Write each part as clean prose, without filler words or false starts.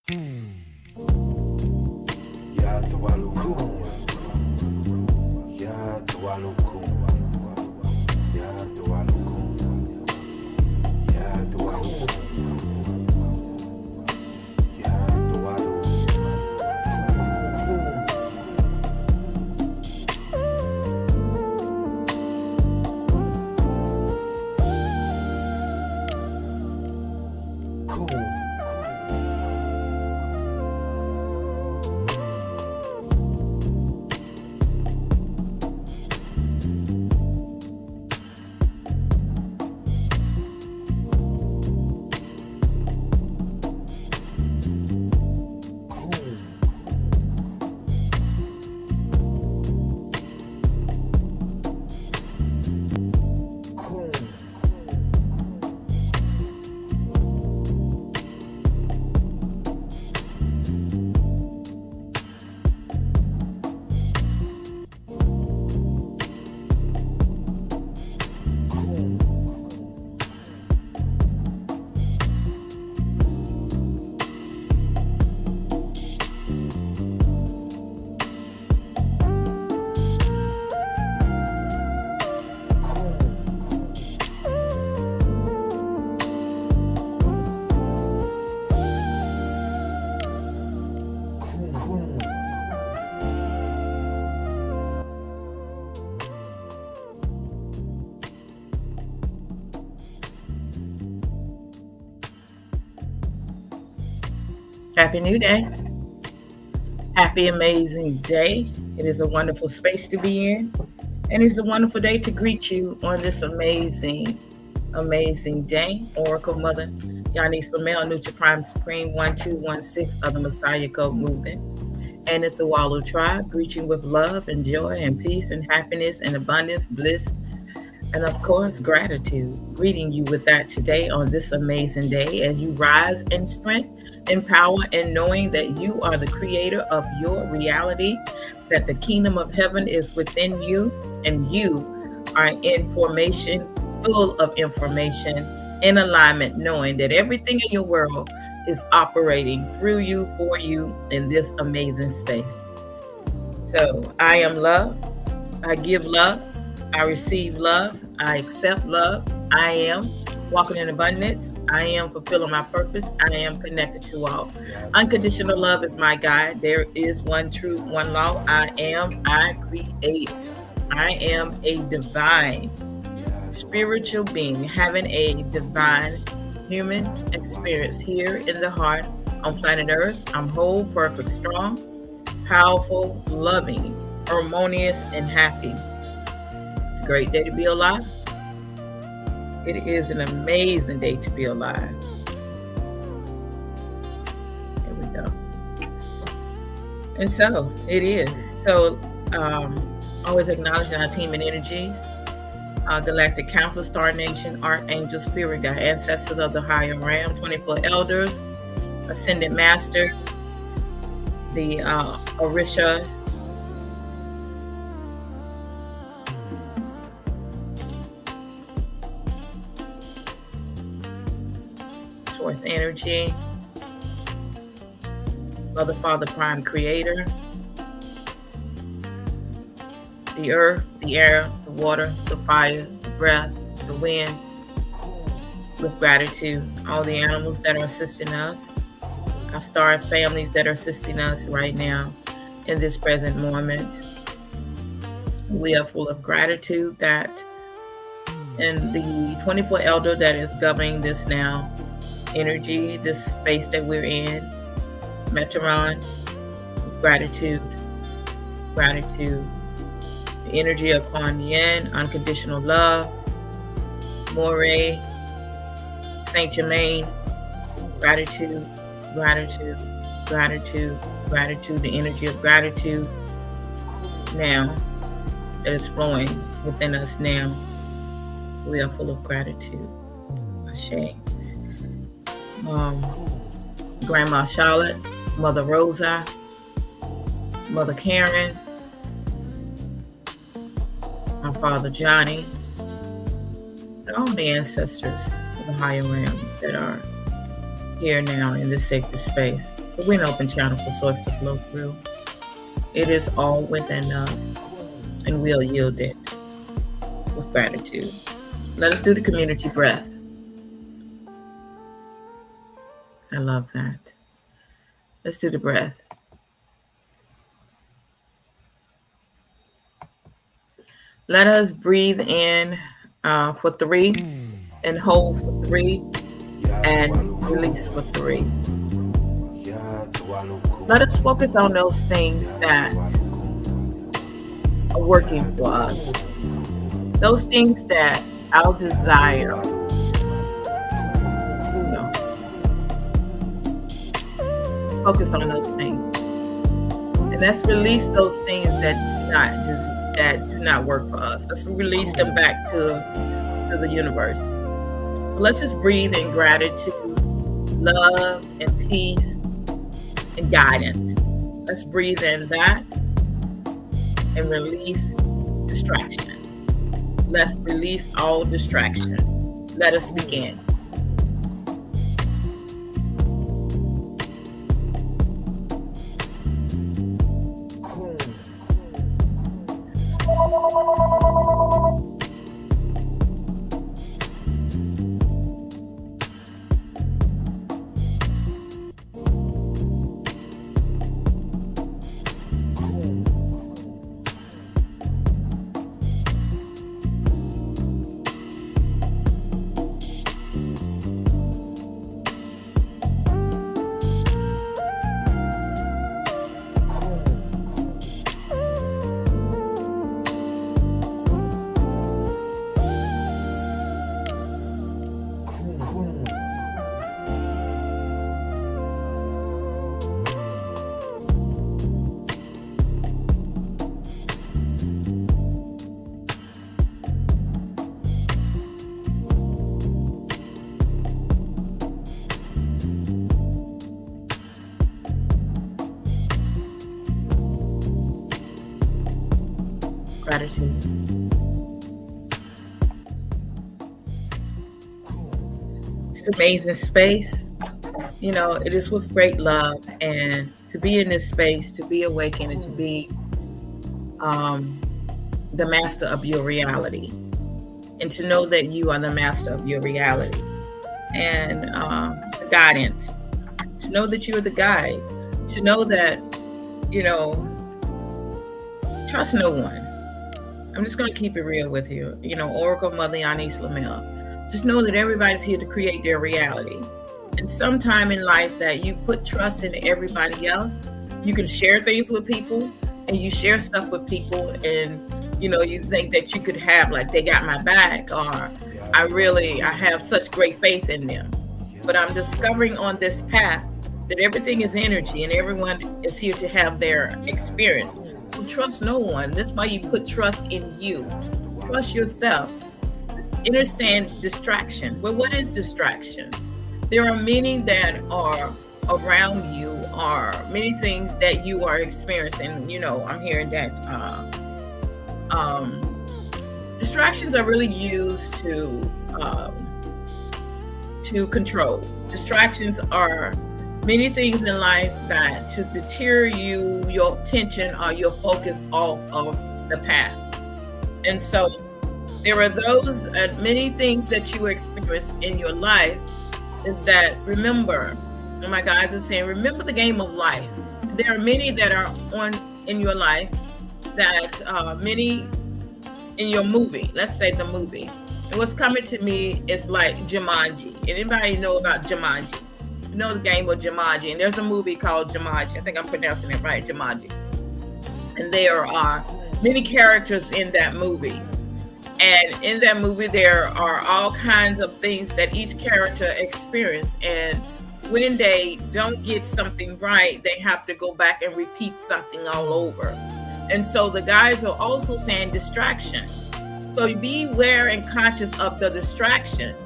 Ya Tualuku, Ya Tualuku, Ya Tualuku, Ya Tualuku, Ya Happy New Day. Happy, amazing day. It is a wonderful space to be in. And it's a wonderful day to greet you on this amazing, amazing day. Oracle Mother, Yanis Lamel, Nutri Prime Supreme 1216 of the Messiah Code Movement. And at the Wallow Tribe, greeting with love and joy and peace and happiness and abundance, bliss, and of course, gratitude. Greeting you with that today on this amazing day as you rise in strength and power and knowing that you are the creator of your reality, that the kingdom of heaven is within you, and you are in formation, full of information, in alignment, knowing that everything in your world is operating through you, for you, in this amazing space. So I am love. I give love. I receive love. I accept love. I am walking in abundance. I am fulfilling my purpose. I am connected to all. Unconditional love is my guide. There is one truth, one law. I create. I am a divine spiritual being having a divine human experience here in the heart on planet Earth. I'm whole, perfect, strong, powerful, loving, harmonious, and happy. It's a great day to be alive. It is an amazing day to be alive. There we go. And so it is. So always acknowledging our team and energies. Galactic Council, Star Nation, Archangel, Spirit Guide, Ancestors of the Higher Realm, 24 Elders, Ascended Masters, the Orishas, Source Energy, Mother, Father, Prime Creator, the earth, the air, the water, the fire, the breath, the wind, with gratitude. All the animals that are assisting us, our star families that are assisting us right now in this present moment. We are full of gratitude that and the 24 Elder that is governing this now energy, this space that we're in, Metron, gratitude, gratitude. The energy of Kuan Yin, unconditional love, Moray, Saint Germain, gratitude, gratitude, gratitude, gratitude, the energy of gratitude now that is flowing within us now. We are full of gratitude. Ashe. Grandma Charlotte, Mother Rosa, Mother Karen, my Father Johnny, and all the ancestors of the higher realms that are here now in this sacred space. but we're an open channel for source to flow through. It is all within us, and we'll yield it with gratitude. Let us do the community breath. I love that. Let's do the breath. Let us breathe in for 3 and hold for 3 and release for 3. Let us focus on those things that are working for us. Those things that our desire. Let's focus on those things. And let's release those things that do not work for us. Let's release them back to the universe. So let's just breathe in gratitude, love, and peace, and guidance. Let's breathe in that and release distraction. Let's release all distraction. Let us begin. Gratitude. It's amazing space. It is with great love, and to be in this space, to be awakened, and to be the master of your reality, and to know that you are the master of your reality, and the guidance, to know that you are the guide, to know that, trust no one. I'm just going to keep it real with you. Oracle Mother Yanis Lamel. Just know that everybody's here to create their reality. And sometime in life that you put trust in everybody else, you can share things with people, and you share stuff with people, and, you think that you could have, like, they got my back, or I have such great faith in them. But I'm discovering on this path that everything is energy, and everyone is here to have their experience. So trust no one. That's why you put trust in you. Trust yourself. Understand distraction. Well, what is distractions? There are many that are around you, or many things that you are experiencing. I'm hearing that distractions are really used to control. Distractions are many things in life that to deter your attention or your focus off of the path. And so there are those many things that you experience in your life is that remember, and my guys are saying, remember the game of life. There are many that are in your life that many in your movie, let's say the movie. And what's coming to me is like Jumanji. Anybody know about Jumanji? The game of Jumanji, and there's a movie called Jumanji. I think I'm pronouncing it right, Jumanji. And there are many characters in that movie. And in that movie, there are all kinds of things that each character experience. And when they don't get something right, they have to go back and repeat something all over. And so the guys are also saying distraction. So be aware and conscious of the distractions.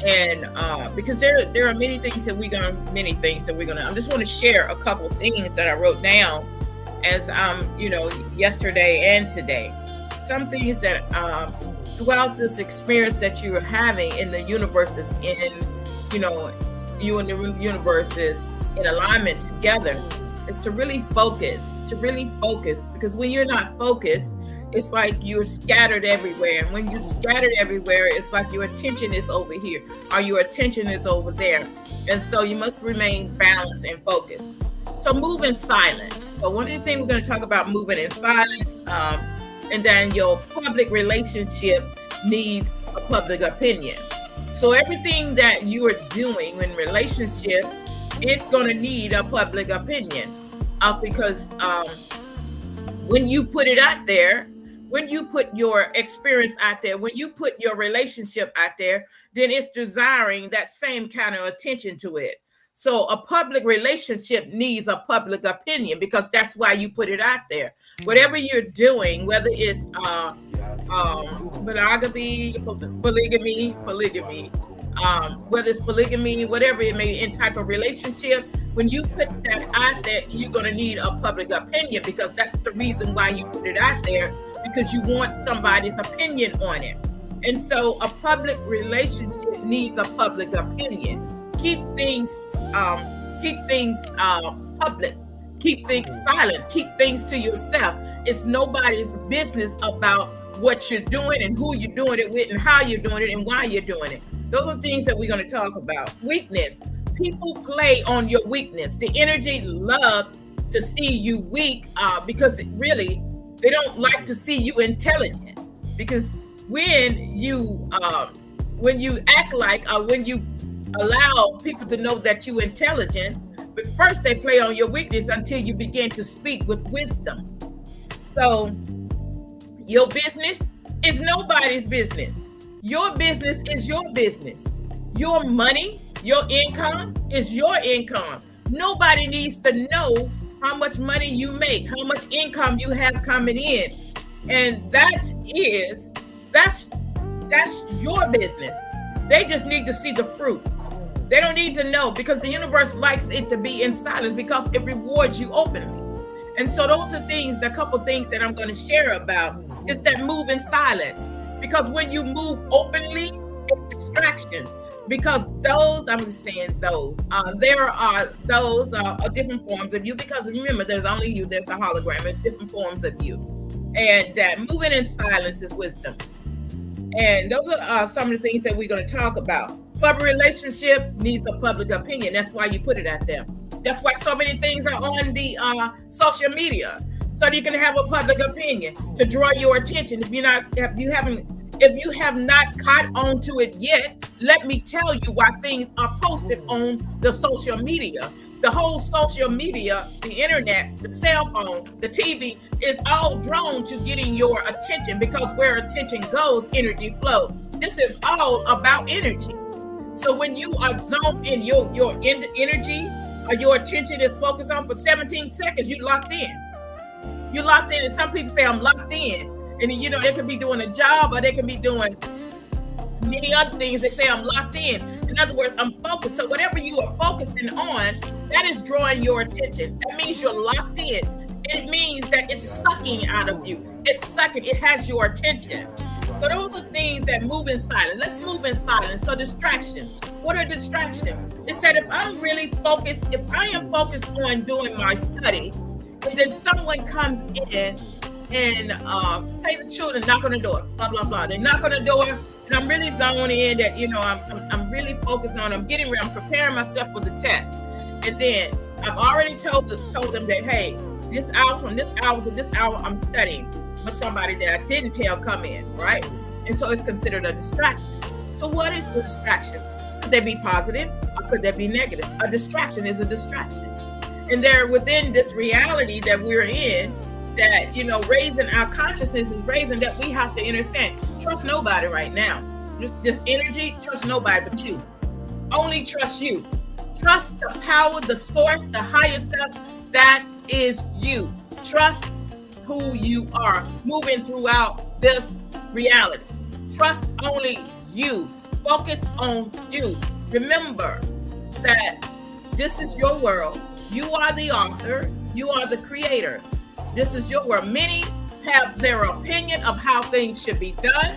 And because there are many things that we're gonna. I just want to share a couple things that I wrote down as yesterday and today. Some things that throughout this experience that you are having in the universe is you in the universe is in alignment together is to really focus, because when you're not focused, it's like you're scattered everywhere. And when you're scattered everywhere, it's like your attention is over here or your attention is over there. And so you must remain balanced and focused. So move in silence. So one of the things we're going to talk about moving in silence, and then your public relationship needs a public opinion. So everything that you are doing in relationship, it's going to need a public opinion, because when you put it out there, when you put your experience out there, when you put your relationship out there, then it's desiring that same kind of attention to it. So a public relationship needs a public opinion, because that's why you put it out there. Whatever you're doing, whether it's monogamy, polygamy, whether it's polygamy, whatever it may be in type of relationship, when you put that out there, you're going to need a public opinion, because that's the reason why you put it out there, because you want somebody's opinion on it. And so a public relationship needs a public opinion. Keep things public. Keep things silent. Keep things to yourself. It's nobody's business about what you're doing and who you're doing it with and how you're doing it and why you're doing it. Those are things that we're going to talk about. Weakness. People play on your weakness. The energy love to see you weak, because really they don't like to see you intelligent. Because when you act like, or when you allow people to know that you're intelligent, but first they play on your weakness until you begin to speak with wisdom. So your business is nobody's business. Your business is your business. Your money, your income is your income. Nobody needs to know how much money you make, how much income you have coming in. And that's your business. They just need to see the fruit. They don't need to know, because the universe likes it to be in silence, because it rewards you openly. And so those are things, the couple things that I'm going to share about is that move in silence. Because when you move openly, it's distraction. Because those, I'm just saying those, there are those different forms of you, because remember, there's only you, there's a hologram, there's different forms of you. And that moving in silence is wisdom. And those are some of the things that we're going to talk about. Public relationship needs a public opinion. That's why you put it out there. That's why so many things are on the social media, so that you can have a public opinion to draw your attention. If you have not caught on to it yet, let me tell you why things are posted on the social media. The whole social media, the internet, the cell phone, the TV is all drawn to getting your attention, because where attention goes, energy flows. This is all about energy. So when you are zoned in your energy, or your attention is focused on for 17 seconds, you locked in. You're locked in, and some people say, I'm locked in. And they could be doing a job, or they could be doing many other things. They say, I'm locked in. In other words, I'm focused. So whatever you are focusing on, that is drawing your attention. That means you're locked in. It means that it's sucking out of you. It's sucking. It has your attention. So those are things that move in silence. Let's move in silence. So distraction. What are distractions? It said, if I'm really focused, if I am focused on doing my study, and then someone comes in and say the children knock on the door, blah, blah, blah. They knock on the door, and I'm really zoned in that, I'm really focused on, I'm preparing myself for the test. And then I've already told them that, hey, this hour, from this hour to this hour, I'm studying. But somebody that I didn't tell come in, right? And so it's considered a distraction. So what is the distraction? Could they be positive, or could they be negative? A distraction is a distraction. And they're within this reality that we're in, that, raising our consciousness is raising that we have to understand. Trust nobody right now. This energy, trust nobody but you. Only trust you. Trust the power, the source, the higher self, that is you. Trust who you are moving throughout this reality. Trust only you. Focus on you. Remember that this is your world. You are the author. You are the creator. This is your world. Many have their opinion of how things should be done,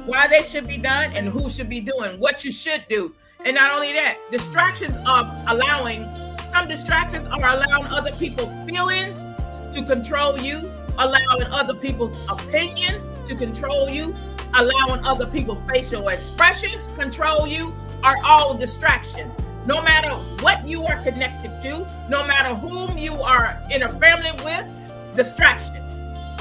why they should be done, and who should be doing what you should do. And not only that, distractions are allowing Some distractions are allowing other people's feelings to control you, allowing other people's opinion to control you, allowing other people's facial expressions control you, are all distractions. No matter what you are connected to, no matter whom you are in a family with, distractions.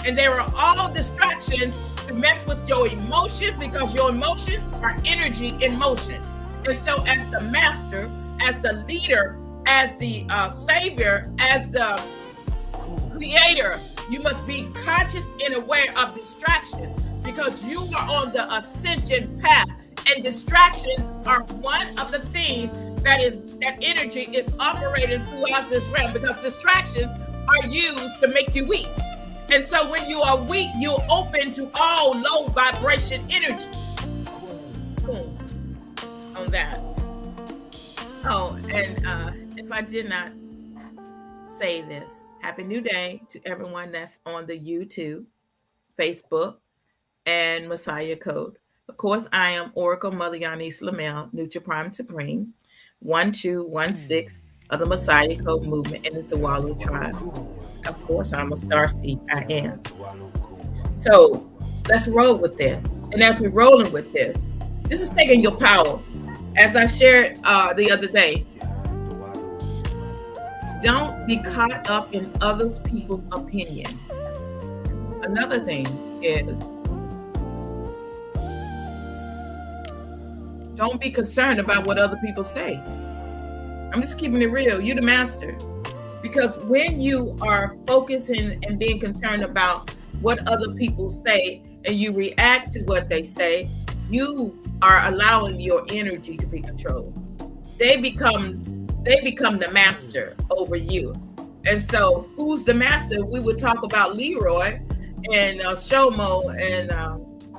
And there are all distractions to mess with your emotions, because your emotions are energy in motion. And so as the master, as the leader, as the savior, as the creator, you must be conscious and aware of distraction, because you are on the ascension path, and distractions are one of the things that energy is operating throughout this realm, because distractions are used to make you weak. And so when you are weak, you're open to all low vibration energy. On that. Oh, and if I did not say this, Happy New Day to everyone that's on the YouTube, Facebook, and Messiah Code. Of course, I am Oracle Mother Yanis Lamel, Nutri Prime Supreme, 1216 of the Messiah Code movement in the Tuwalu tribe. Of course, I'm a starseed. I am. So let's roll with this. And as we're rolling with this is taking your power. As I shared the other day, don't be caught up in other people's opinion. Another thing is, don't be concerned about what other people say. I'm just keeping it real. You're the master. Because when you are focusing and being concerned about what other people say, and you react to what they say, you are allowing your energy to be controlled. They become the master over you. And so who's the master? We would talk about Leroy and Shomo, and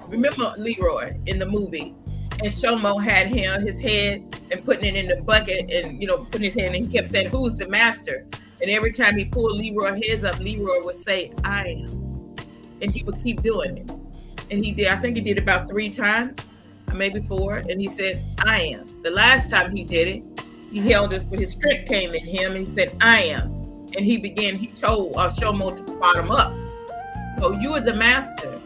remember Leroy in the movie, and Shomo had his head and putting it in the bucket, and putting his hand, and he kept saying, who's the master? And every time he pulled Leroy's heads up, Leroy would say, I am. And he would keep doing it. And he did, I think he did about 3 times, maybe 4. And he said, I am. The last time he did it, he held it, but his strength came in him, and he said, I am. And he told Shomo to bottom up. So you are the master,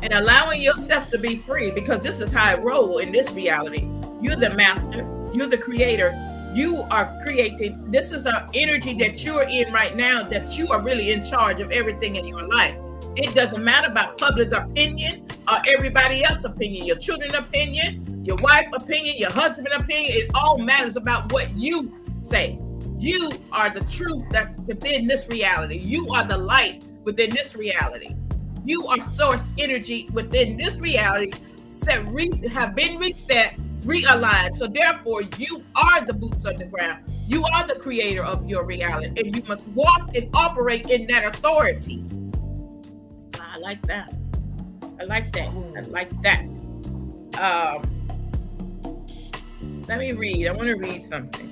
and allowing yourself to be free, because this is how I roll in this reality. You're the master, you're the creator. You are creating. This is our energy that you're in right now, that you are really in charge of everything in your life. It doesn't matter about public opinion or everybody else's opinion, your children's opinion, your wife's opinion, your husband's opinion. It all matters about what you say. You are the truth that's within this reality. You are the light within this reality. You are source energy within this reality, have been reset, realigned. So therefore, you are the boots on the ground. You are the creator of your reality, and you must walk and operate in that authority. I like that. I like that. I like that. Let me read. I want to read something.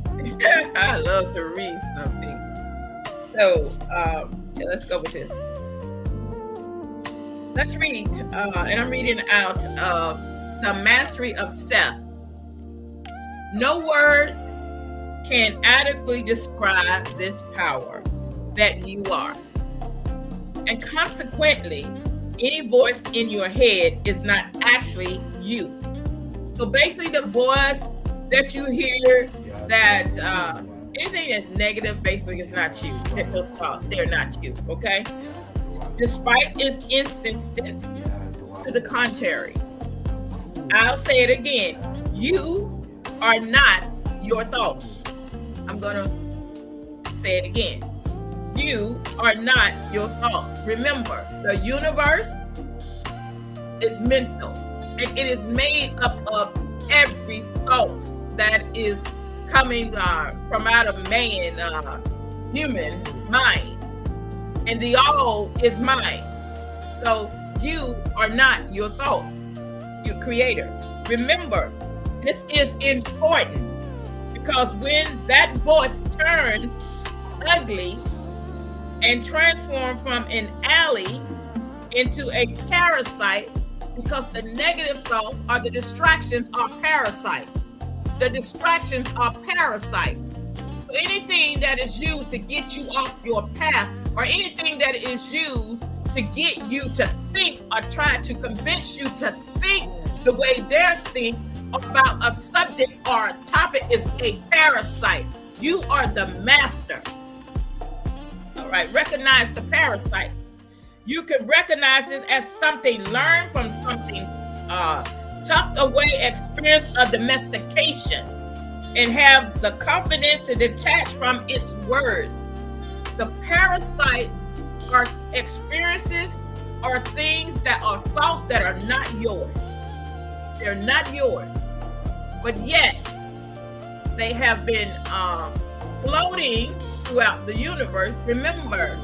I love to read something. So let's go with this. Let's read, and I'm reading out The Mastery of Self. No words can adequately describe this power that you are. And consequently, any voice in your head is not actually you. So basically, the voice that you hear, that anything that's negative, basically is not you. Those thoughts, they're not you, okay? Despite its insistence to the contrary. I'll say it again. You are not your thoughts. I'm going to say it again. You are not your thoughts. Remember, the universe is mental, and it is made up of every thought that is coming from out of man, human mind. And the all is mind. So you are not your thoughts, your creator. Remember, this is important, because when that voice turns ugly and transforms from an ally into a parasite, because the negative thoughts or the distractions are parasites. The distractions are parasites. So anything that is used to get you off your path, or anything that is used to get you to think or try to convince you to think the way they're thinking about a subject or a topic, is a parasite. You are the master. All right, recognize the parasite. You can recognize it as something learned from something tucked away, experience of domestication, and have the confidence to detach from its words. The parasites are experiences or things that are thoughts that are not yours. They're not yours, but yet they have been floating throughout the universe. Remember,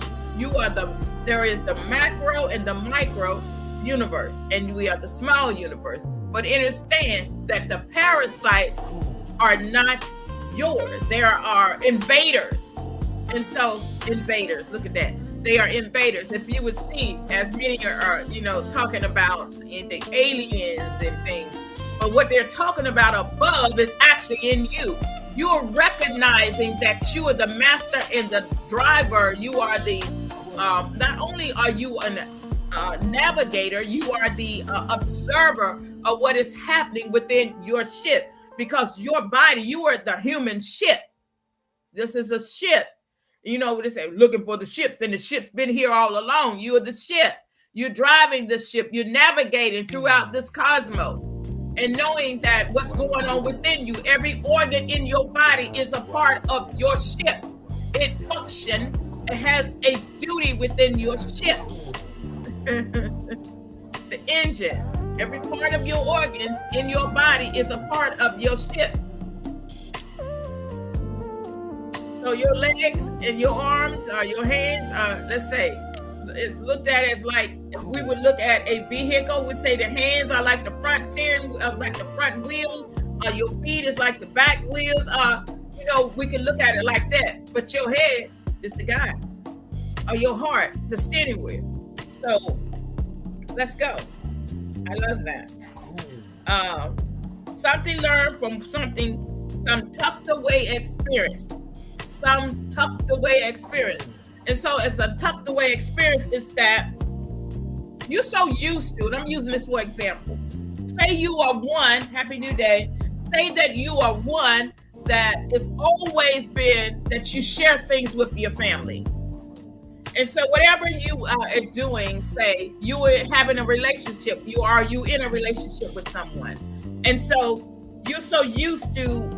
there is the macro and the micro universe, and we are the small universe. But understand that the parasites are not yours. There are invaders. And so invaders, look at that. They are invaders. If you would see, as many are, talking about the aliens and things, but what they're talking about above is actually in you. You are recognizing that you are the master and the driver. You are the, not only are you a navigator, you are the observer of what is happening within your ship. Because your body, you are the human ship. This is a ship. You know what they say, looking for the ships, and the ship's been here all along. You are the ship. You're driving the ship. You're navigating throughout this cosmos. And knowing that what's going on within you, every organ in your body is a part of your ship. It functions. It has a duty within your ship. The engine. Every part of your organs in your body is a part of your ship. So your legs and your arms or your hands are, let's say, it's looked at as like, if we would look at a vehicle, we'd say the hands are like the front steering, like the front wheels, your feet is like the back wheels. We can look at it like that. But your head is the guide, or your heart is the steering wheel. So let's go. I love that. Something learned from some tucked away experience. Some tucked away experience. And so it's a tucked away experience is that you're so used to it. I'm using this for example. Say you are one, happy new day. Say that you are one that it's always been that you share things with your family. And so whatever you are doing, say you are having a relationship, you in a relationship with someone. And so you're so used to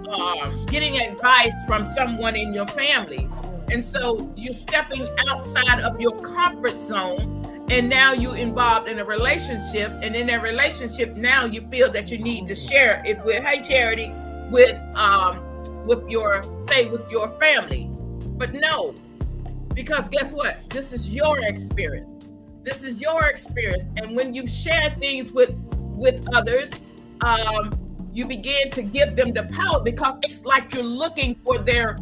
getting advice from someone in your family. And so you're stepping outside of your comfort zone, and now you're involved in a relationship. And in that relationship, now you feel that you need to share it with, hey, Charity, with your family. But no, because guess what? This is your experience. This is your experience. And when you share things with others, you begin to give them the power, because it's like you're looking for their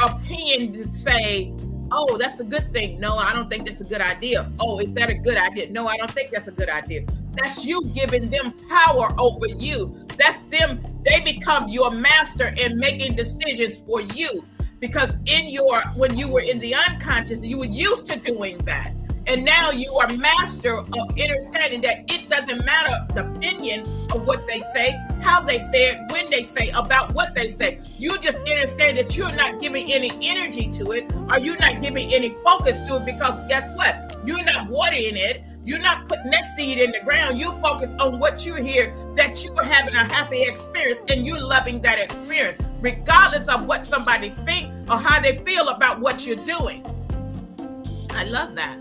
opinion to say, oh, that's a good thing. No, I don't think that's a good idea. Oh, is that a good idea? No, I don't think that's a good idea. That's you giving them power over you. That's them. They become your master in making decisions for you. Because when you were in the unconscious, you were used to doing that. And now you are master of understanding that it doesn't matter the opinion of what they say, how they say it, when they say, about what they say. You just understand that you're not giving any energy to it, or you're not giving any focus to it, because guess what? You're not watering it. You're not putting that seed in the ground. You focus on what you hear, that you are having a happy experience, and you're loving that experience, regardless of what somebody thinks or how they feel about what you're doing. I love that.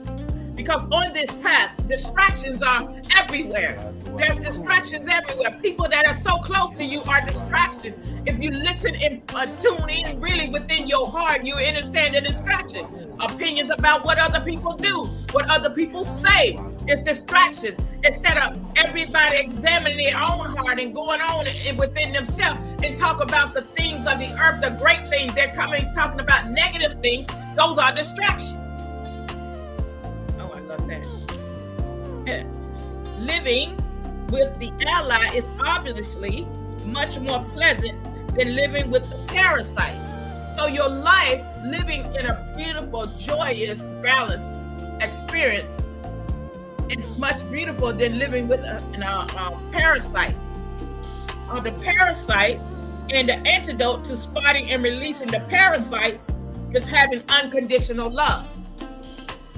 Because on this path, distractions are everywhere. There's distractions everywhere. People that are so close to you are distractions. If you listen and tune in really within your heart, you understand the distraction. Opinions about what other people do, what other people say. It's distractions. Instead of everybody examining their own heart and going on within themselves and talk about the things of the earth, the great things, they're talking about negative things. Those are distractions. That. Living with the ally is obviously much more pleasant than living with the parasite. So your life living in a beautiful, joyous, balanced experience is much beautiful than living with a parasite. The parasite and the antidote to spotting and releasing the parasites is having unconditional love.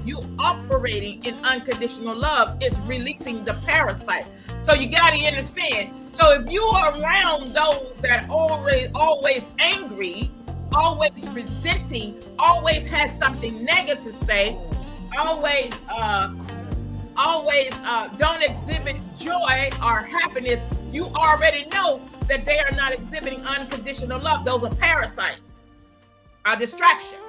You operating in unconditional love is releasing the parasite. So you got to understand. So if you are around those that always angry, always resenting, always has something negative to say, always don't exhibit joy or happiness, you already know that they are not exhibiting unconditional love. Those are parasites, are distractions.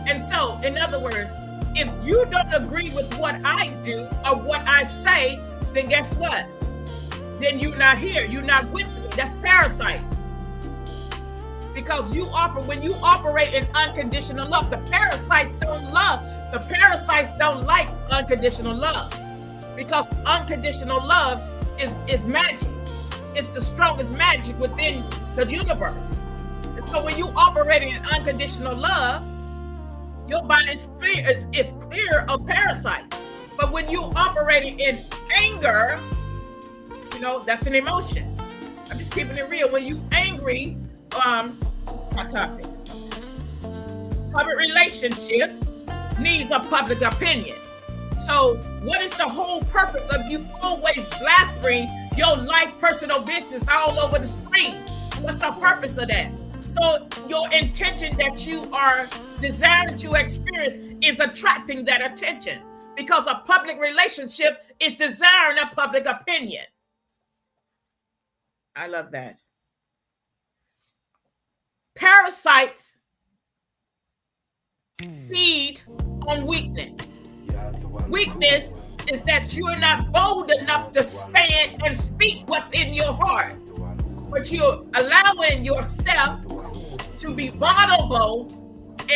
And so, in other words, if you don't agree with what I do or what I say, then guess what? Then you're not here. You're not with me. That's parasite. Because when you operate in unconditional love, the parasites don't love. The parasites don't like unconditional love. Because unconditional love is magic. It's the strongest magic within the universe. And so when you operate in unconditional love, your body is clear of parasites. But when you operating in anger, that's an emotion. I'm just keeping it real. When you angry, my topic. Public relationship needs a public opinion. So what is the whole purpose of you always blastering your life, personal business all over the screen? What's the purpose of that? So your intention that you are desiring to experience is attracting that attention, because a public relationship is desiring a public opinion. I love that. Parasites feed on weakness. Weakness is that you are not bold enough to stand and speak what's in your heart, but you're allowing yourself to be vulnerable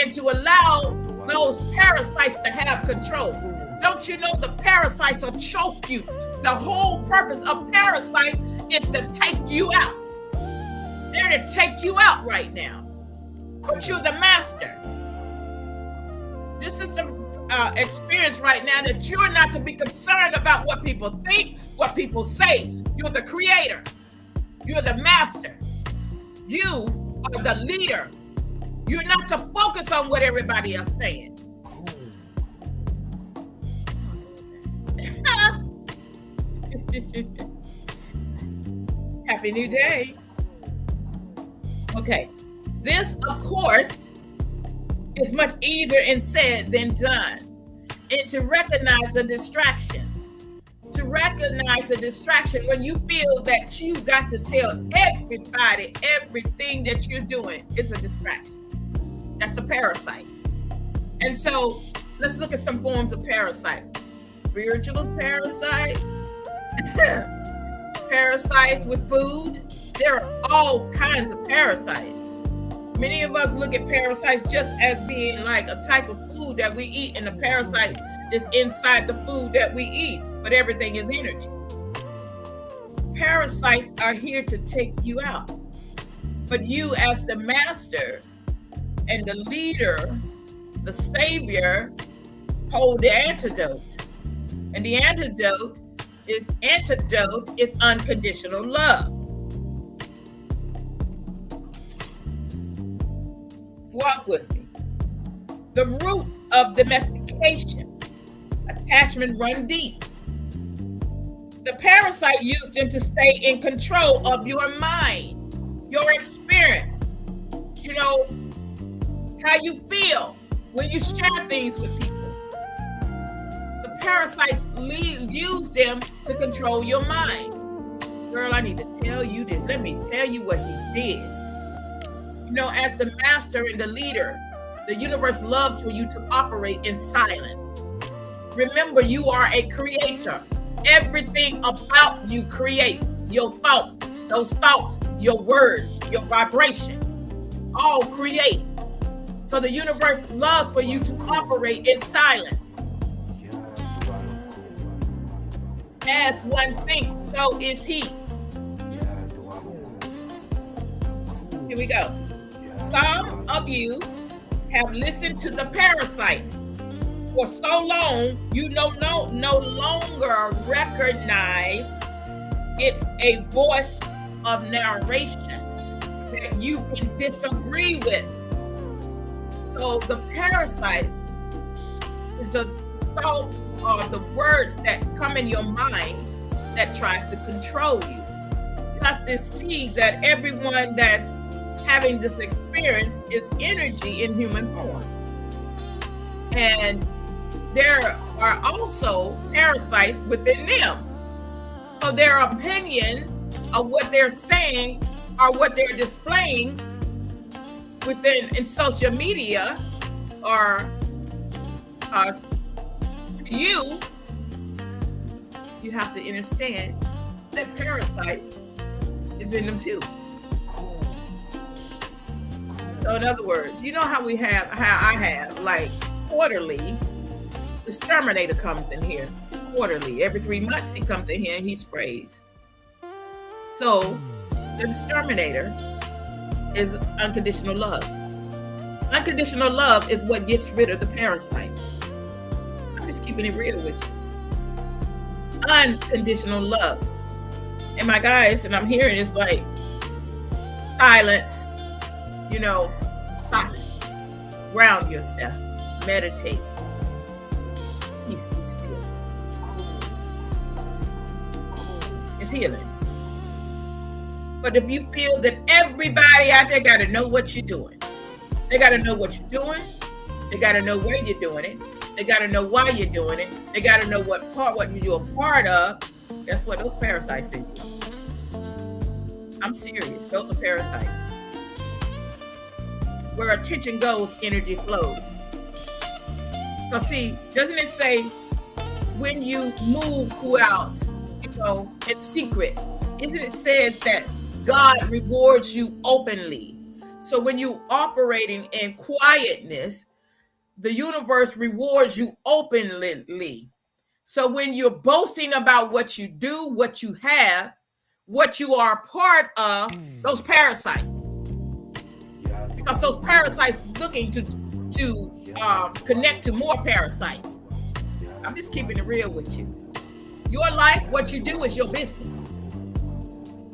and to allow those parasites to have control. Don't you know the parasites will choke you? The whole purpose of parasites is to take you out. They're to take you out right now, but you're the master. This is the experience right now that you're not to be concerned about what people think, what people say. You're the creator. You're the master. You are the leader. You're not to focus on what everybody else is saying. Happy New Day. Okay. This, of course, is much easier in said than done. And to recognize the distraction. To recognize the distraction when you feel that you got to tell everybody everything that you're doing is a distraction. That's a parasite. And so let's look at some forms of parasite. Spiritual parasite, parasites with food. There are all kinds of parasites. Many of us look at parasites just as being like a type of food that we eat, and the parasite is inside the food that we eat, but everything is energy. Parasites are here to take you out. But you, as the master and the leader, the savior, hold the antidote. And the antidote is unconditional love. Walk with me. The root of domestication, attachment run deep. The parasite used them to stay in control of your mind, your experience, how you feel when you share things with people. The parasites use them to control your mind. Girl, I need to tell you this. Let me tell you what he did. As the master and the leader, the universe loves for you to operate in silence. Remember, you are a creator. Everything about you creates. Your thoughts, those thoughts, your words, your vibration, all create. So the universe loves for you to operate in silence. As one thinks, so is he. Here we go. some of you have listened to the parasites for so long, you no longer recognize it's a voice of narration that you can disagree with. So the parasite is the thoughts or the words that come in your mind that tries to control you. You have to see that everyone that's having this experience is energy in human form. And there are also parasites within them. So their opinion of what they're saying or what they're displaying in social media or to you have to understand that parasites is in them too. So in other words, you know how I have like quarterly, the exterminator comes in here quarterly. Every 3 months he comes in here and he sprays. So the exterminator is unconditional love. Unconditional love is what gets rid of the parasite. I'm just keeping it real with you. Unconditional love. And my guys, and I'm hearing it's like silence, silence. Ground yourself. Meditate. Peace, be still. It's healing. But if you feel that everybody out there got to know what you're doing, they got to know what you're doing, they got to know where you're doing it, they got to know why you're doing it, they got to know what you're a part of, guess what? Those parasites in you. I'm serious. Those are parasites. Where attention goes, energy flows. So see, doesn't it say when you move throughout, it's secret? Isn't it says that God rewards you openly? So when you operating in quietness, the universe rewards you openly. So when you're boasting about what you do, what you have, what you are a part of, those parasites, because those parasites is looking to connect to more parasites. I'm just keeping it real with you. Your life, what you do is your business.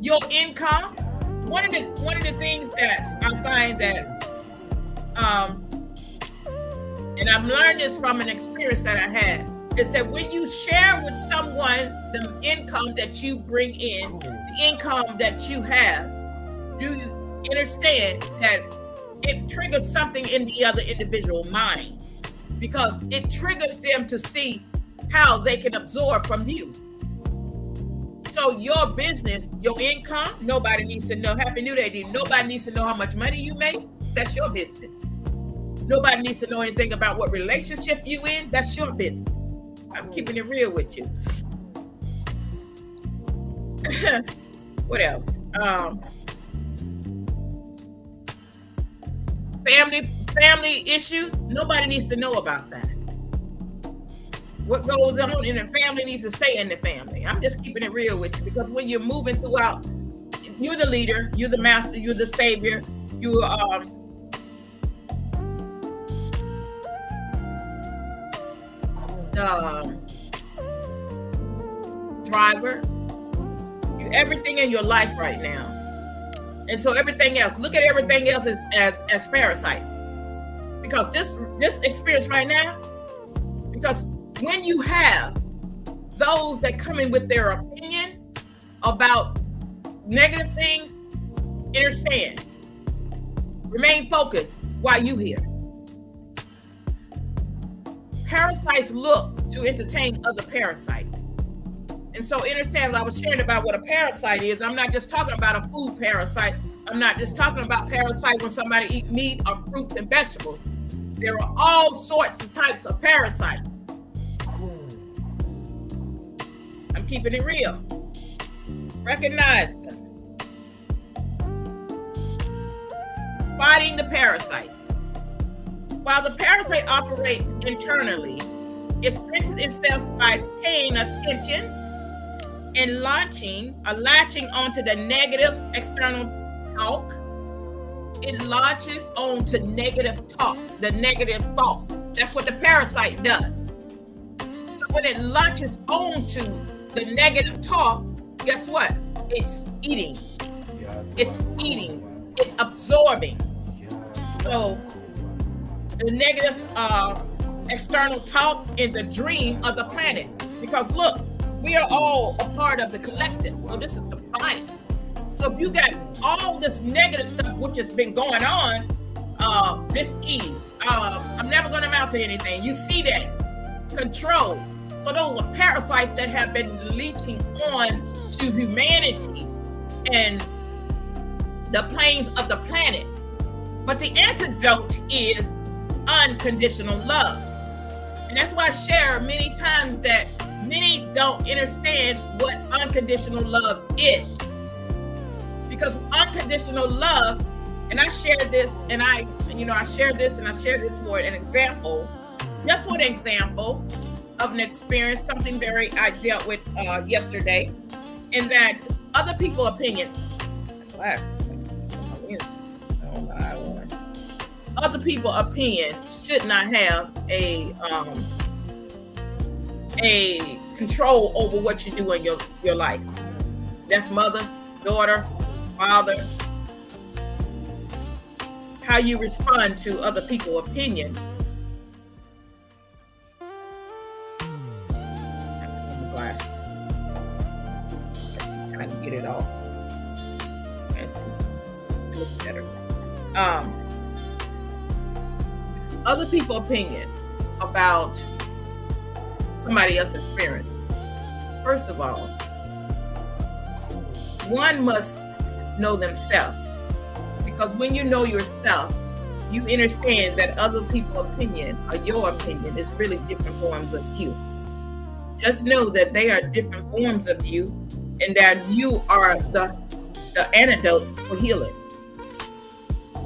Your income. One of the things that I find that, and I've learned this from an experience that I had, is that when you share with someone the income that you bring in, the income that you have, do you understand that it triggers something in the other individual mind? Because it triggers them to see how they can absorb from you. So your business, your income, nobody needs to know. Happy New Day, dude. Nobody needs to know how much money you make. That's your business. Nobody needs to know anything about what relationship you in. That's your business. I'm keeping it real with you. What else? Family issues. Nobody needs to know about that. What goes on in the family needs to stay in the family. I'm just keeping it real with you, because when you're moving throughout, you're the leader, you're the master, you're the savior, you're the driver. You're everything in your life right now. And so everything else, look at everything else as parasite. Because this experience right now, because when you have those that come in with their opinion about negative things, understand. Remain focused while you here. Parasites look to entertain other parasites. And so understand what I was sharing about what a parasite is. I'm not just talking about a food parasite. I'm not just talking about parasite when somebody eat meat or fruits and vegetables. There are all sorts of types of parasites. I'm keeping it real. Recognize them. Spotting the parasite. While the parasite operates internally, it strengthens itself by paying attention and latching onto the negative external talk it latches on to negative talk, the negative thoughts. That's what the parasite does. So when it latches on to the negative talk, guess what? It's eating. It's eating. It's absorbing. So the negative external talk is the dream of the planet. Because look, we are all a part of the collective. So this is the body. So if you got all this negative stuff which has been going on, this E, I'm never going to amount to anything. You see that control. So those are parasites that have been leeching on to humanity and the planes of the planet. But the antidote is unconditional love. And that's why I share many times that many don't understand what unconditional love is. Because unconditional love, and I shared this, and I shared this for an example, just for an example of an experience, something I dealt with yesterday, in that other people's opinion, other people's opinion should not have a control over what you do in your life. That's mother, daughter, father. How you respond to other people's opinion. Glasses. Trying to get it off. It looks better. Other people's opinion about somebody else's experience. First of all, one must know themselves, because when you know yourself, you understand that other people's opinion or your opinion is really different forms of you. Just know that they are different forms of you, and that you are the antidote for healing.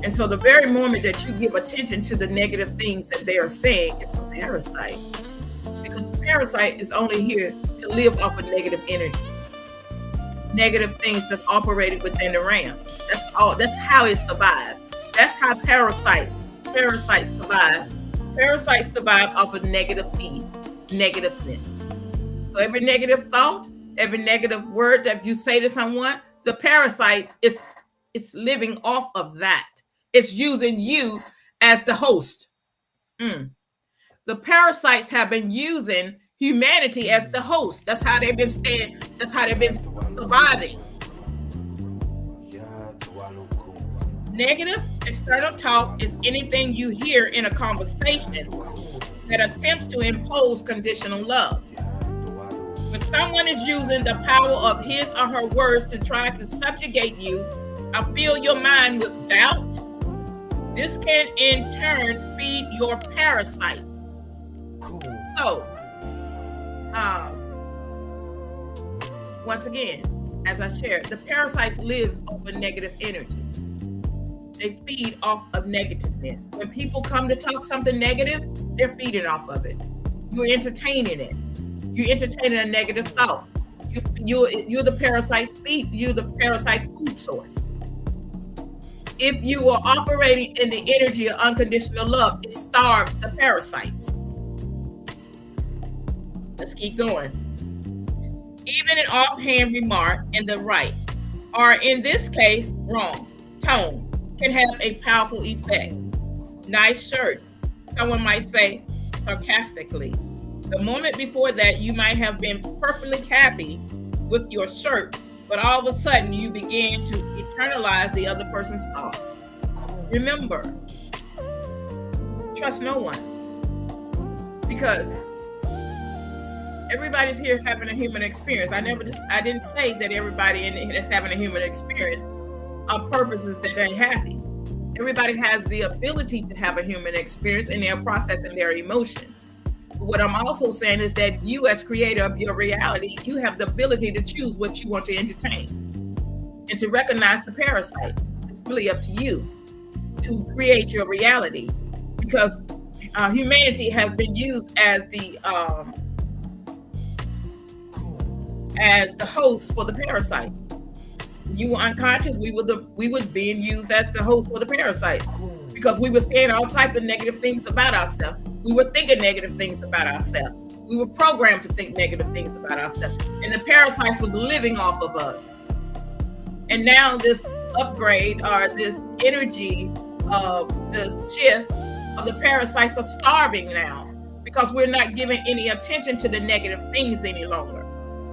And so the very moment that you give attention to the negative things that they are saying, it's a parasite. Because the parasite is only here to live off of negative energy. Negative things that operated within the realm. That's all. That's how it survived. That's how parasites survive. Parasites survive off of negative feed, negativeness. So every negative thought, every negative word that you say to someone, the parasite it's living off of that. It's using you as the host. The parasites have been using humanity as the host. That's how they've been staying. That's how they've been surviving. Negative external talk is anything you hear in a conversation that attempts to impose conditional love. When someone is using the power of his or her words to try to subjugate you or fill your mind with doubt, this can in turn feed your parasite. So, once again, as I shared, the parasites lives off of negative energy. They feed off of negativeness. When people come to talk something negative, they're feeding off of it. You're entertaining it. You're entertaining a negative thought. You're the parasite feed. You're the parasite food source. If you are operating in the energy of unconditional love, it starves the parasites. Let's keep going. Even an offhand remark in the right, or in this case, wrong tone, can have a powerful effect. Nice shirt, someone might say sarcastically. The moment before that, you might have been perfectly happy with your shirt, but all of a sudden you begin to internalize the other person's thought. Remember, trust no one, because everybody's here having a human experience. I didn't say that everybody that's having a human experience on purpose is that they're happy. Everybody has the ability to have a human experience, and they're processing their emotion. What I'm also saying is that you, as creator of your reality, you have the ability to choose what you want to entertain and to recognize the parasites. It's really up to you to create your reality, because humanity has been used as the host for the parasites. You were unconscious. We was being used as the host of the parasite because we were saying all types of negative things about ourselves. We were thinking negative things about ourselves. We were programmed to think negative things about ourselves, and the parasite was living off of us. And now this upgrade or this energy of this shift of the parasites are starving now because we're not giving any attention to the negative things any longer.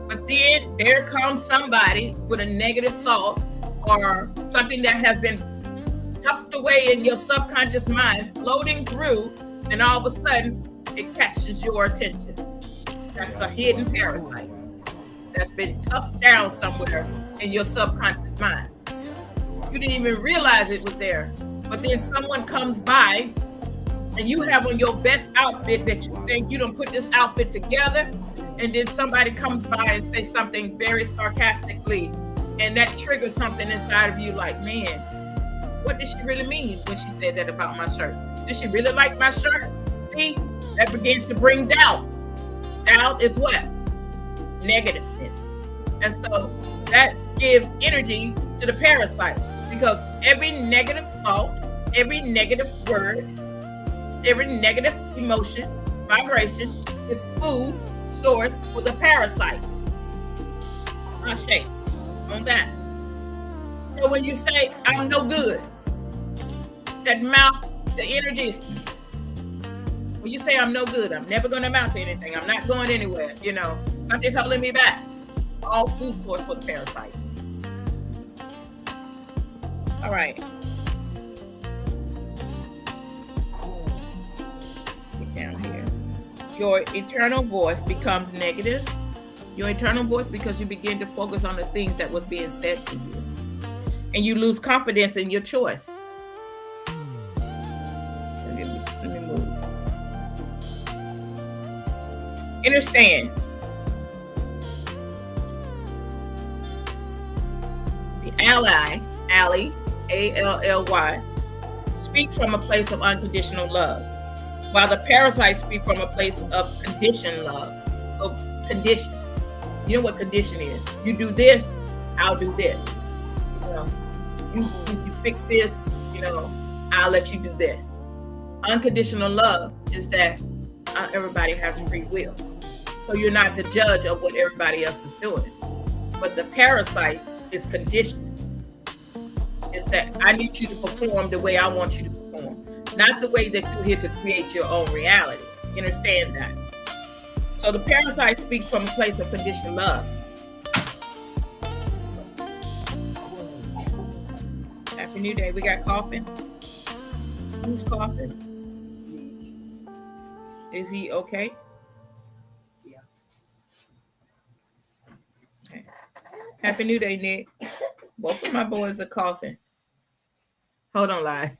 But then there comes somebody with a negative thought or something that has been tucked away in your subconscious mind, floating through, and all of a sudden it catches your attention. That's a hidden parasite that's been tucked down somewhere in your subconscious mind. You didn't even realize it was there. But then someone comes by and you have on your best outfit that you think you don't put this outfit together, and then somebody comes by and say something very sarcastically, and that triggers something inside of you like, man, what did she really mean when she said that about my shirt? Did she really like my shirt? See, that begins to bring doubt. Doubt is what? Negativeness. And so that gives energy to the parasite, because every negative thought, every negative word, every negative emotion, vibration is food source for the parasite. Ashe on that. So when you say, I'm no good, that mouth, the energy is, when you say I'm no good, I'm never going to amount to anything, I'm not going anywhere, something's holding me back. All food source for the parasite. All right. Get down here. Your internal voice becomes negative. Your internal voice, because you begin to focus on the things that was being said to you. And you lose confidence in your choice. Let me move. Understand. The ally, A-L-L-Y, speaks from a place of unconditional love, while the parasite speaks from a place of conditioned love. So condition. You know what condition is? You do this, I'll do this. You fix this, I'll let you do this. Unconditional love is that everybody has free will. So you're not the judge of what everybody else is doing. But the parasite is conditioned. It's that I need you to perform the way I want you to perform, not the way that you're here to create your own reality. You understand that? So the parasite speaks from a place of conditioned love. Happy New Day. We got coughing. Who's coughing? Is he okay? Yeah. Okay. Happy New Day, Nick. Both of my boys are coughing. Hold on, live.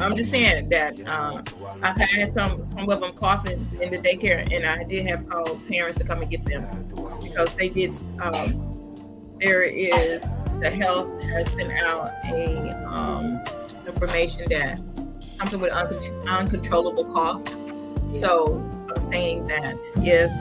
I'm just saying that I've had some of them coughing in the daycare, and I did have called parents to come and get them because they did. There is the health has sent out a information that something with uncontrollable cough. So I'm saying that if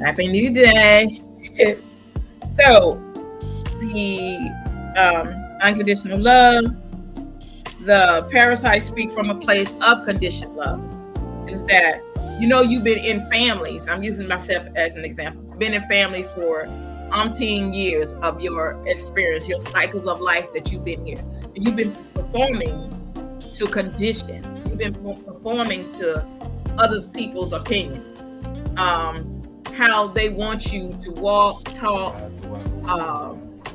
Happy New Day. So, the unconditional love, the parasites speak from a place of conditioned love. Is that, you've been in families. I'm using myself as an example. Been in families for umpteen years of your experience, your cycles of life that you've been here. And you've been performing to condition. You've been performing to others people's opinion. How they want you to walk, talk,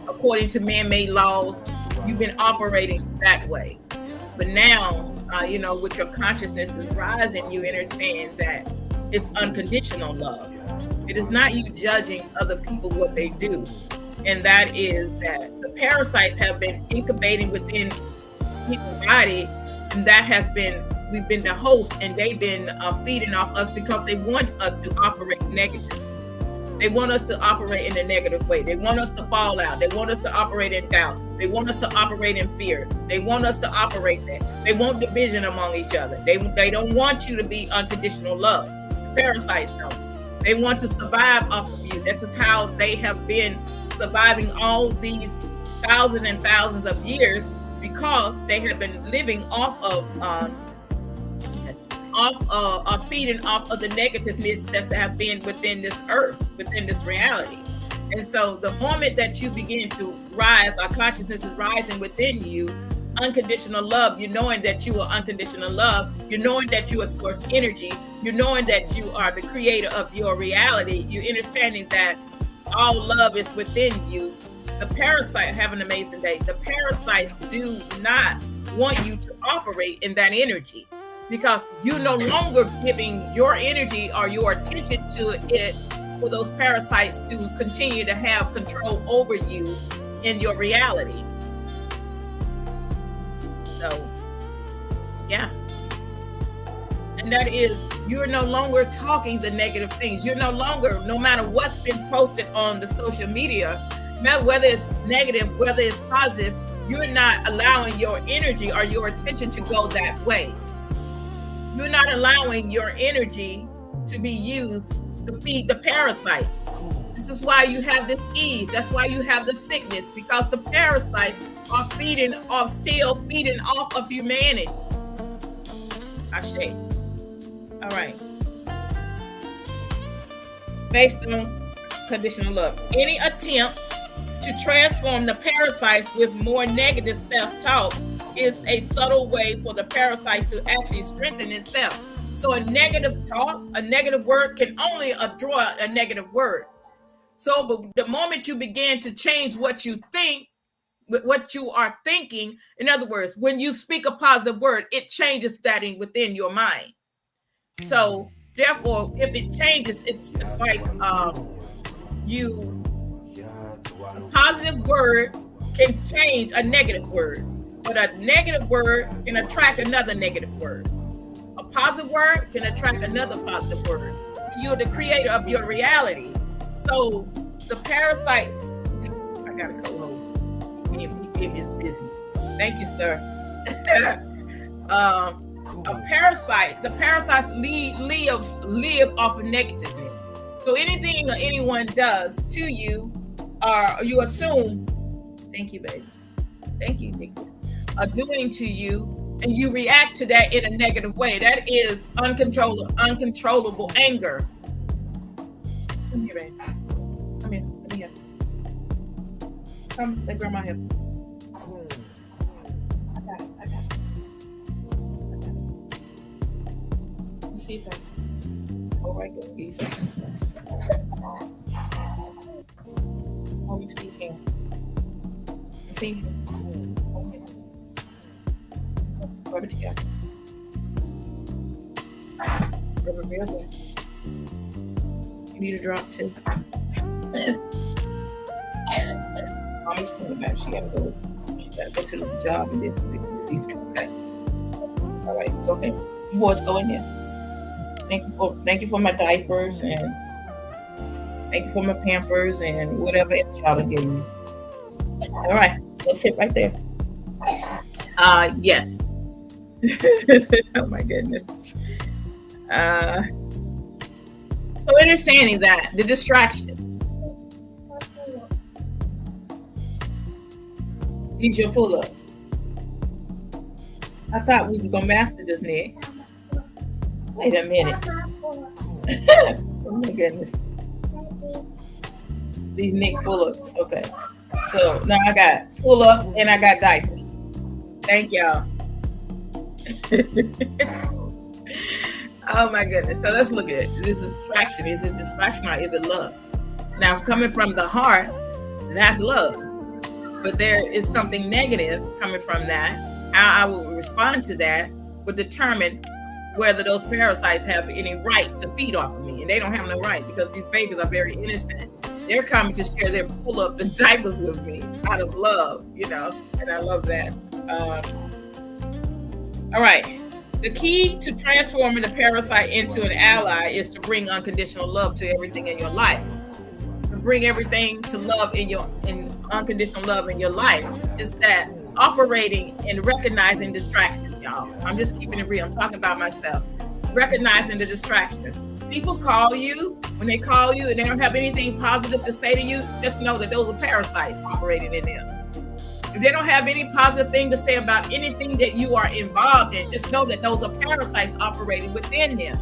according to man-made laws. You've been operating that way. But now, with your consciousness is rising, you understand that it's unconditional love. It is not you judging other people what they do. And that is that the parasites have been incubating within people's body, and that has been, we've been the host, and they've been feeding off us because they want us to operate negative. They want us to operate in a negative way. They want us to fall out. They want us to operate in doubt. They want us to operate in fear. They want us to operate that. They want division among each other. They don't want you to be unconditional love. The parasites don't. They want to survive off of you. This is how they have been surviving all these thousands and thousands of years, because they have been living off of feeding off of the negativeness that have been within this earth, within this reality. And so the moment that you begin to rise, our consciousness is rising within you, unconditional love, you're knowing that you are unconditional love, you're knowing that you are source energy, you're knowing that you are the creator of your reality, you're understanding that all love is within you. The parasite, have an amazing day. The parasites do not want you to operate in that energy, because you're no longer giving your energy or your attention to it for those parasites to continue to have control over you in your reality. So, yeah. And that is, you're no longer talking the negative things. You're no longer, no matter what's been posted on the social media, whether it's negative, whether it's positive, you're not allowing your energy or your attention to go that way. You're not allowing your energy to be used to feed the parasites. This is why you have this ease. That's why you have the sickness, because the parasites are still feeding off of humanity. Ashe. All right. Based on conditional love, any attempt to transform the parasites with more negative self-talk is a subtle way for the parasites to actually strengthen itself. So a negative talk, a negative word can only draw a negative word. So but the moment you begin to change what you think, what you are thinking, in other words, when you speak a positive word, it changes that within your mind. So therefore, if it changes, it's like a positive word can change a negative word. But a negative word can attract another negative word. A positive word can attract another positive word. You're the creator of your reality. So the parasite, I got a co-host. He gave me his business. Thank you, sir. The parasites live off of negativeness. So anything or anyone does to you, or you assume, thank you, baby. Thank you, Nicholas. Are doing to you, and you react to that in a negative way. That is uncontrollable anger. Come here, baby. Come here. Come here. Come, let grandma help. I got it. Let me see if I go right there. Easy. Oh, you see him. See him. Rub it together. Rub it real good. You need a drop too. Mommy's coming back. She gotta go to the job and then speak with these two. Okay. All right. Go ahead. You boys go in there. Thank you for my diapers, and thank you for my Pampers and whatever else y'all are getting me. All right. Go sit right there. Yes. Oh my goodness. So understanding that the distraction. These your pull-ups. I thought we was gonna master this, Nick. Wait a minute. Oh my goodness. These Nick pull-ups. Okay. So now I got pull-ups and I got diapers. Thank y'all. Oh my goodness. So let's look at it. This is distraction. Is it distraction or is it love? Now, coming from the heart, that's love. But there is something negative coming from that. How I will respond to that will determine whether those parasites have any right to feed off of me. And they don't have no right because these babies are very innocent. They're coming to share their pull-up the diapers with me out of love, you know, and I love that. All right. The key to transforming the parasite into an ally is to bring unconditional love to everything in your life. To bring everything to love in unconditional love in your life is that operating and recognizing distractions, y'all. I'm just keeping it real. I'm talking about myself. Recognizing the distraction. People call you, when they call you and they don't have anything positive to say to you, just know that those are parasites operating in them. If they don't have any positive thing to say about anything that you are involved in, just know that those are parasites operating within them.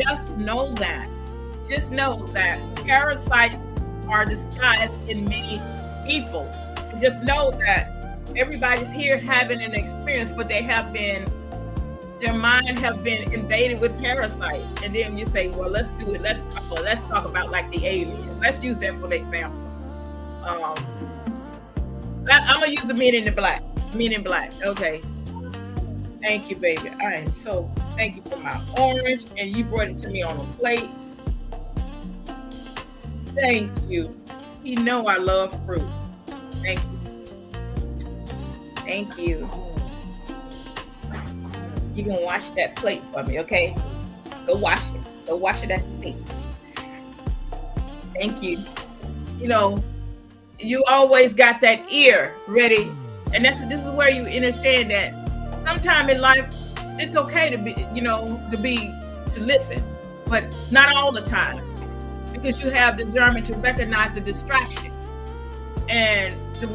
Just know that. Just know that parasites are disguised in many people. And just know that everybody's here having an experience, but they have been, their mind have been invaded with parasites. And then you say, well, let's do it. Let's talk about like the aliens. Let's use that for an example. I'm gonna use the Men in Black. Men in Black. Okay. Thank you, baby. I am so thank you for my orange, and you brought it to me on a plate. Thank you. You know I love fruit. Thank you. Thank you. You can wash that plate for me, okay? Go wash it. Go wash it at the sink. Thank you. You know, you always got that ear ready, and this is where you understand that sometime in life it's okay to be, to listen, but not all the time, because you have discernment to recognize the distraction and the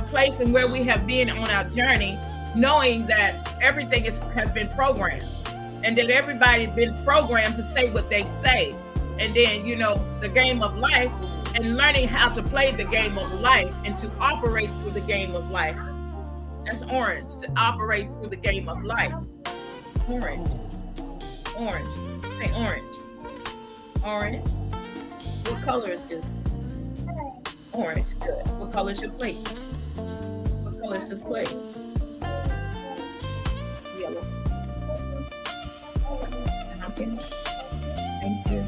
place and where we have been on our journey, knowing that everything has been programmed, and that everybody's been programmed to say what they say, and then the game of life. And learning how to play the game of life and to operate through the game of life. That's orange, to operate through the game of life. Orange. Orange. Say orange. Orange. What color is this? Orange. Good. What color is your plate? What color is this plate? Yellow. Okay. Thank you.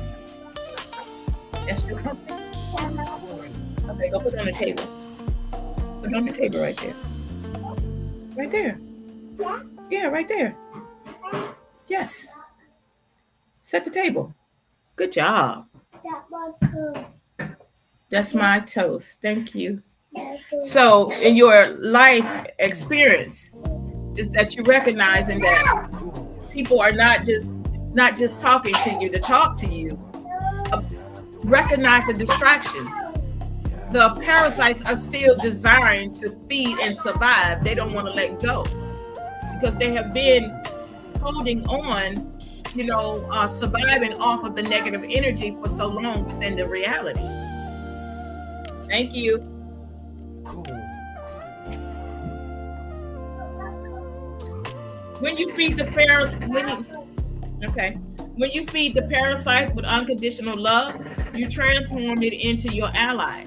That's your company. Okay, go put it on the table. Put it on the table right there. Right there. Yeah? Yeah, right there. Yes. Set the table. Good job. That was good. That's my toast. Thank you. So, in your life experience, is that you recognizing that people are not just talking to you to talk to you. Recognize the distractions. The parasites are still desiring to feed and survive. They don't want to let go because they have been holding on, surviving off of the negative energy for so long within the reality. Thank you. When you feed the when you feed the parasite with unconditional love, you transform it into your ally,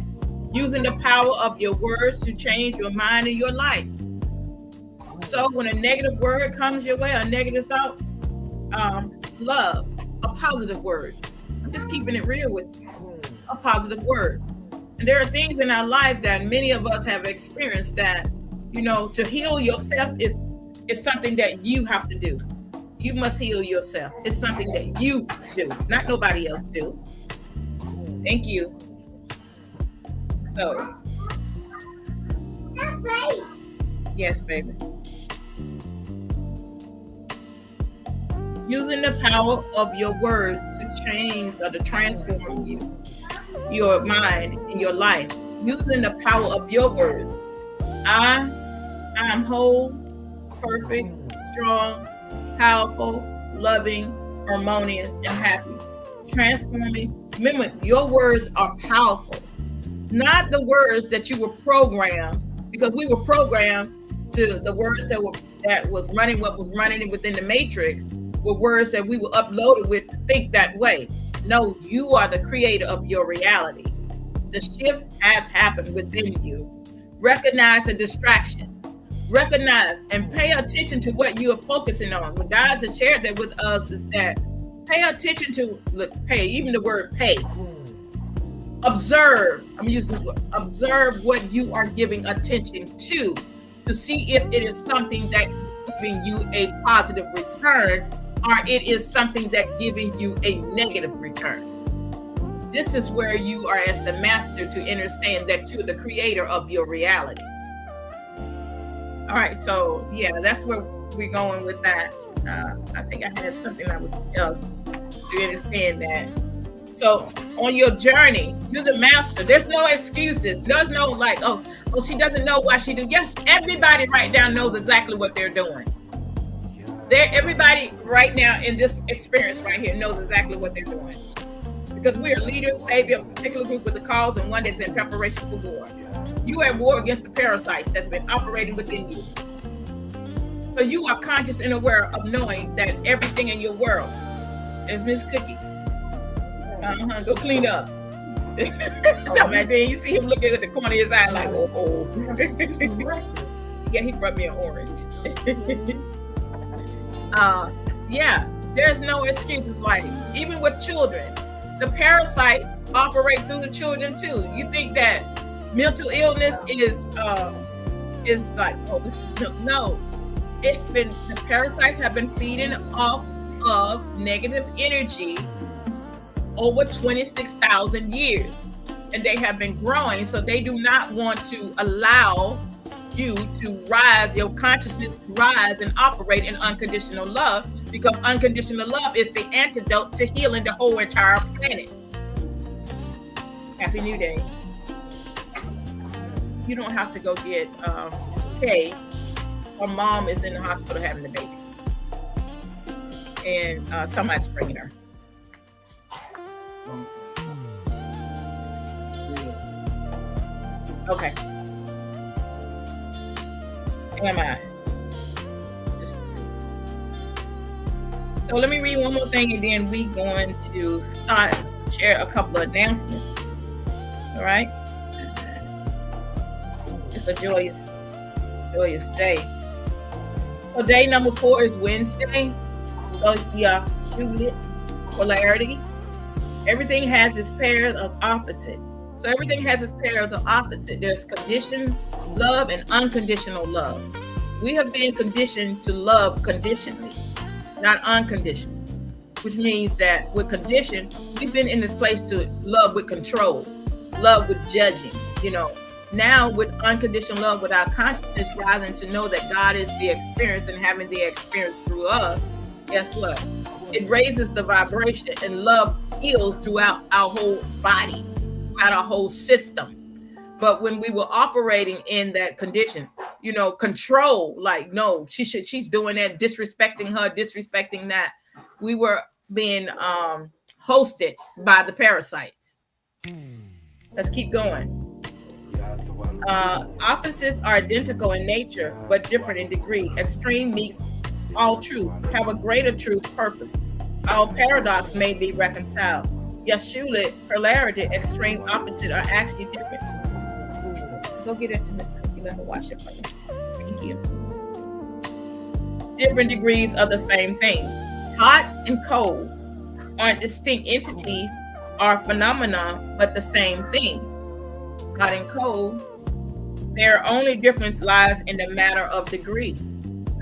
using the power of your words to change your mind and your life. So when a negative word comes your way, a negative thought, love, a positive word. I'm just keeping it real with you. A positive word. And there are things in our life that many of us have experienced that, to heal yourself is something that you have to do. You must heal yourself. It's something that you do, not nobody else do. Thank you. So. Yes, baby. Using the power of your words to change or to transform you, your mind and your life, using the power of your words. I am whole, perfect, strong, powerful, loving, harmonious, and happy. Transforming. Remember, your words are powerful, not the words that you were programmed, because we were programmed to the words that was running what was running within the matrix were words that we were uploaded with to think that way. No, you are the creator of your reality. The shift has happened within you. Recognize a distraction. Recognize and pay attention to what you are focusing on. What God has shared that with us is that pay attention to, pay, even the word pay. Observe, I'm using this word, observe what you are giving attention to see if it is something that is giving you a positive return or it is something that giving you a negative return. This is where you are as the master to understand that you're the creator of your reality. All right, so yeah, that's where we're going with that. I think I had something else to understand that. So on your journey, you're the master. There's no excuses. There's no like, oh, she doesn't know why she do. Yes, everybody right now knows exactly what they're doing. Everybody right now in this experience right here knows exactly what they're doing. Because we are leaders, savior of a particular group with a cause and one that's in preparation for war. You are at war against the parasites that's been operating within you. So you are conscious and aware of knowing that everything in your world is Miss Cookie. Go clean up. So then you see him looking at the corner of his eye like, oh. Yeah, he brought me an orange. Yeah, there's no excuses. Like, even with children, the parasites operate through the children too. You think that mental illness is like, oh, this is no. It's been, the parasites have been feeding off of negative energy over 26,000 years, and they have been growing. So they do not want to allow you to rise, your consciousness to rise and operate in unconditional love, because unconditional love is the antidote to healing the whole entire planet. Happy New Day. You don't have to go get Kay. Her mom is in the hospital having a baby, and somebody's bringing her. Okay. Am I? So let me read one more thing, and then we're going to share a couple of announcements. All right. It's a joyous day. So day number 4 is Wednesday. So yeah, polarity. Everything has its pairs of opposite. So everything has its pairs of opposite. There's conditioned love and unconditional love. We have been conditioned to love conditionally, not unconditional, which means that with condition, we've been in this place to love with control, love with judging, Now with unconditional love, with our consciousness rising to know that God is the experience and having the experience through us, guess what? It raises the vibration, and love heals throughout our whole body, throughout our whole system. But when we were operating in that condition, control, like, no, she's doing that, disrespecting that. We were being hosted by the parasites. Let's keep going. Opposites are identical in nature, but different in degree. Extreme meets all truth, have a greater truth purpose. All paradox may be reconciled. Yeshua, polarity, extreme opposite are actually different. Go get it to Miss Cookie. Let her wash it for you. Thank you. Different degrees of the same thing. Hot and cold aren't distinct entities or phenomena, but the same thing. Hot and cold, their only difference lies in the matter of degree.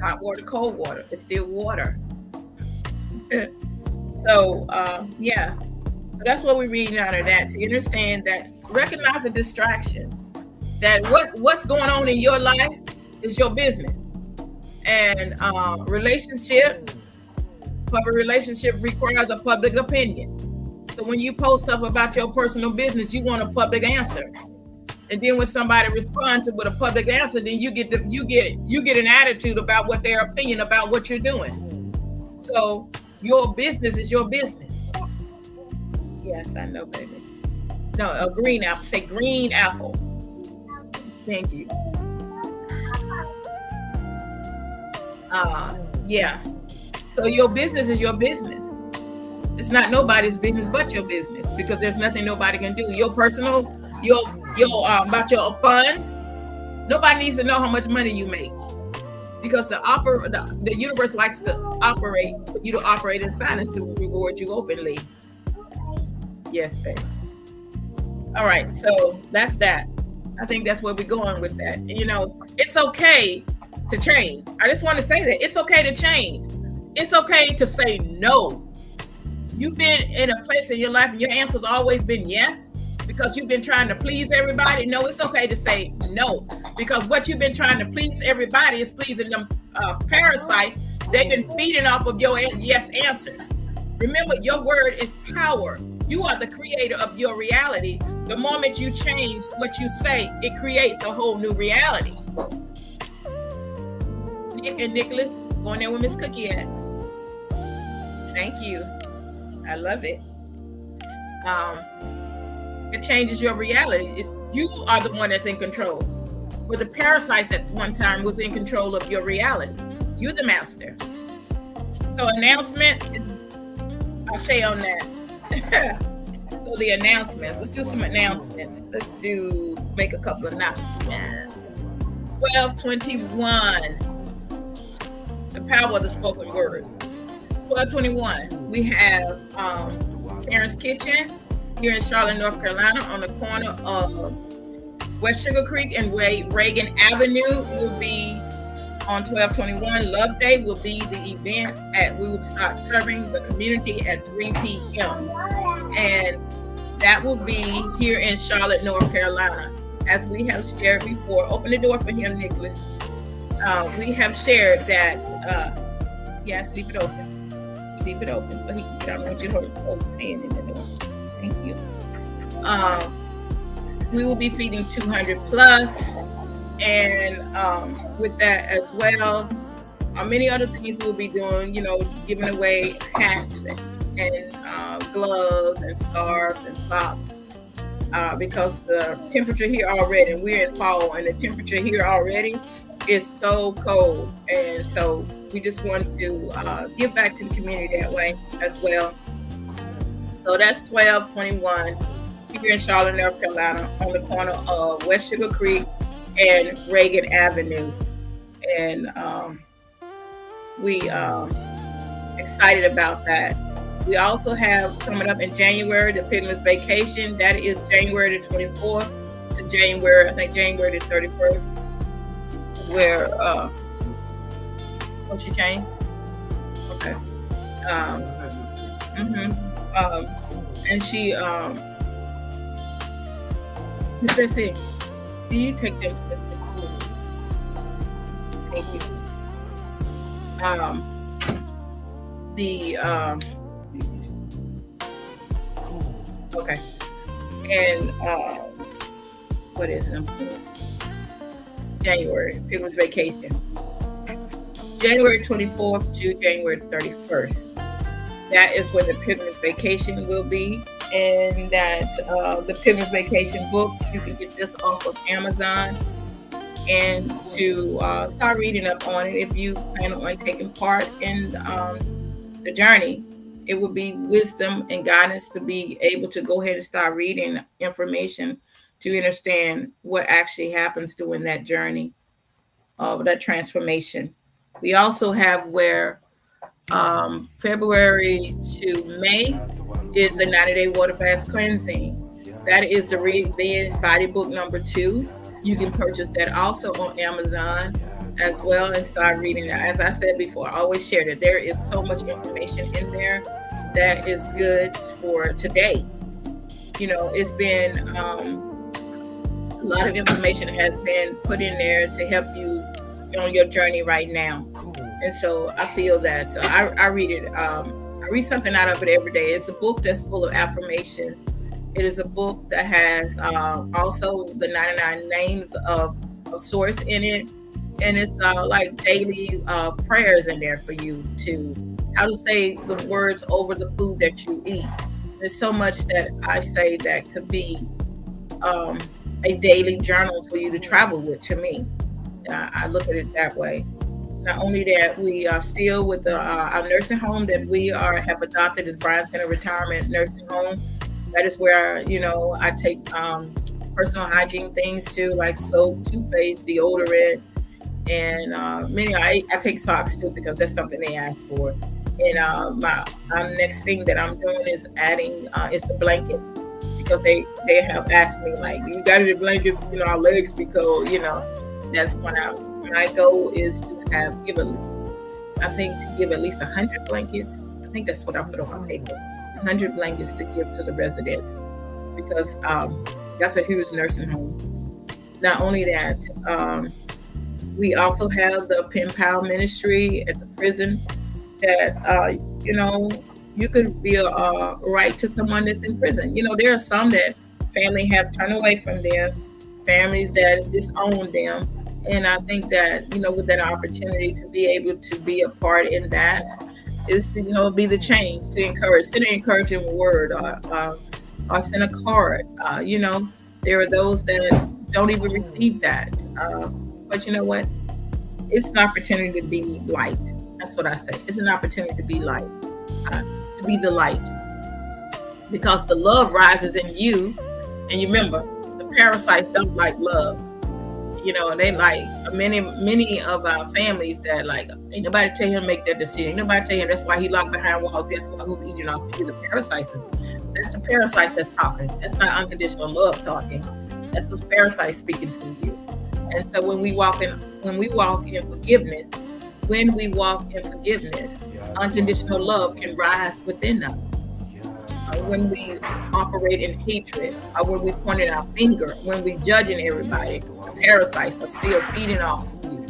Hot water, cold water, it's still water. So that's what we're reading out of that, to understand that, recognize the distraction, that what's going on in your life is your business. And public relationship requires a public opinion. So when you post stuff about your personal business, you want a public answer. And then when somebody responds with a public answer, then you get an attitude about what their opinion about what you're doing. So your business is your business. Yes, I know, baby. No, a green apple. Say green apple. Thank you. Yeah. So your business is your business. It's not nobody's business but your business, because there's nothing nobody can do. Your personal, your about your funds, nobody needs to know how much money you make, because the universe likes to operate for you to operate in silence to reward you openly. Yes, babe. All right, so that's that. I think that's where we're going with that. You know, it's okay to change. I just want to say that it's okay to change. It's okay to say no. You've been in a place in your life and your answer's always been yes, because you've been trying to please everybody. No, it's okay to say no, because what you've been trying to please everybody is pleasing them parasites. They've been feeding off of your yes answers. Remember, your word is power. You are the creator of your reality. The moment you change what you say, it creates a whole new reality. Nick and Nicholas, going there with Miss Cookie at. Thank you. I love it. It changes your reality. You are the one that's in control. But the parasites at one time was in control of your reality. You're the master. So announcement is, I'll say on that. So the announcements, let's do some announcements. Make a couple of announcements. 12:21, the power of the spoken word. 12:21, we have Karen's Kitchen here in Charlotte, North Carolina, on the corner of West Sugar Creek and Reagan Avenue. Will be on 12/21. Love Day will be the event we will start serving the community at 3 p.m. And that will be here in Charlotte, North Carolina. As we have shared before, open the door for him, Nicholas. We have shared that, yes, leave it open. Leave it open so he can get out. I want you to hold his hand in the door. Thank you. We will be feeding 200 plus, and with that as well, many other things we'll be doing, you know, giving away hats and gloves and scarves and socks, because the temperature here already, and we're in fall, and the temperature here already is so cold, and so we just want to give back to the community that way as well. So that's 12:21 here in Charlotte, North Carolina, on the corner of West Sugar Creek and Reagan Avenue. And we excited about that. We also have coming up in January the Pilgrim's Vacation. That is January the 24th to January the 31st. Where she changed? Okay. And she Miss Bessie, do you take that? Thank you. Okay. And what is it? January, Pilgrim's Vacation. January 24th to January 31st. That is when the Pilgrim's Vacation will be. And that the Pilgrim's Vacation book, you can get this off of Amazon. And to start reading up on it, if you plan on taking part in the journey, it will be wisdom and guidance to be able to go ahead and start reading information to understand what actually happens during that journey of that transformation. We also have where February to May is the 90-day water fast cleansing. That is the Revenge Body Book number 2. You can purchase that also on Amazon as well and start reading it. As I said before, I always share that there is so much information in there that is good for today. You know, it's been a lot of information has been put in there to help you on your journey right now. And so I feel that I read it I read something out of it every day. It's a book that's full of affirmations. It is a book that has also the 99 names of source in it. And it's like daily prayers in there for you to how to say the words over the food that you eat. There's so much that I say that could be a daily journal for you to travel with. To me, I look at it that way. Not only that, we are still with our nursing home that we have adopted as Bryan Center Retirement Nursing Home. That is where, I take personal hygiene things too, like soap, toothpaste, deodorant, and I take socks too because that's something they ask for. And my next thing that I'm doing is adding is the blankets because they have asked me like, you got any blankets, our legs be cold, that's when my goal is to give at least 100 blankets. I think that's what I put on my paper. 100 blankets to give to the residents because that's a huge nursing home. Not only that, we also have the Pen Pal Ministry at the prison that, you could be a right to someone that's in prison. There are some that family have turned away from them, families that disown them. And I think that, with that opportunity to be able to be a part in that is to, be the change, to encourage, send an encouraging word or send a card. There are those that don't even receive that. But you know what? It's an opportunity to be light. That's what I say. It's an opportunity to be light, to be the light. Because the love rises in you. And you remember, the parasites don't like love. They like many of our families that like, ain't nobody tell him to make that decision. Ain't nobody tell him that's why he locked behind walls. Guess what? Who's eating off of you? The parasites. That's the parasites that's talking. That's not unconditional love talking. That's those parasites speaking through you. And so when we walk in forgiveness, unconditional love can rise within us. When we operate in hatred, or when we point our finger, when we judging everybody, the parasites are still feeding off you.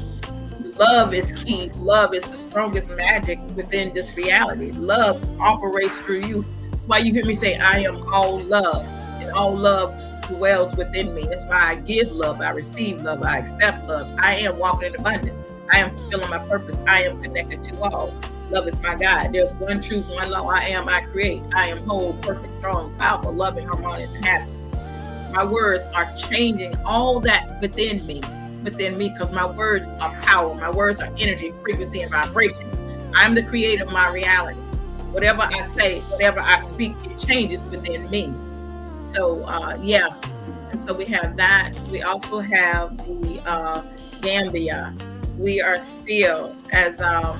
Love is key. Love is the strongest magic within this reality. Love operates through you. That's why you hear me say, I am all love, and all love dwells within me. That's why I give love, I receive love, I accept love. I am walking in abundance. I am fulfilling my purpose. I am connected to all. Love is my guide. There's one truth, one law. I create. I am whole, perfect, strong, powerful, loving, harmonious, and happy. My words are changing all that within me, because my words are power. My words are energy, frequency, and vibration. I'm the creator of my reality. Whatever I say, whatever I speak, it changes within me. So, And so we have that. We also have the Gambia. We are still, as I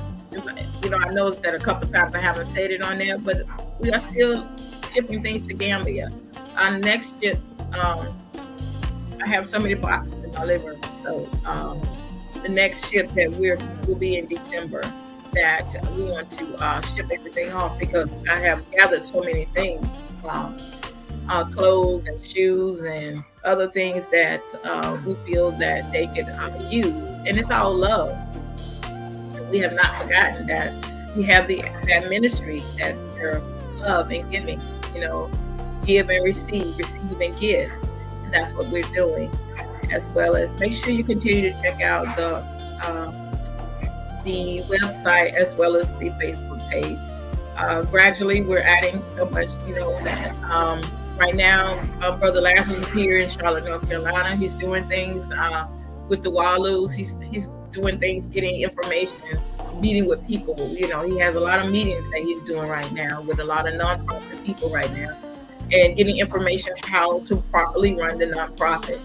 noticed that a couple times I haven't said it on there, but we are still shipping things to Gambia. Our next ship, I have so many boxes in my living room. So the next ship that will be in December, that we want to ship everything off because I have gathered so many things, clothes and shoes and other things that we feel that they could use. And it's all love. We have not forgotten that we have that ministry that we're love and giving, give and receive and give. And that's what we're doing. As well as make sure you continue to check out the website as well as the Facebook page. Gradually, we're adding so much, that right now, Brother Lazarus is here in Charlotte, North Carolina. He's doing things with the Wallows. He's doing things, getting information, meeting with people. He has a lot of meetings that he's doing right now with a lot of nonprofit people right now, and getting information how to properly run the nonprofit.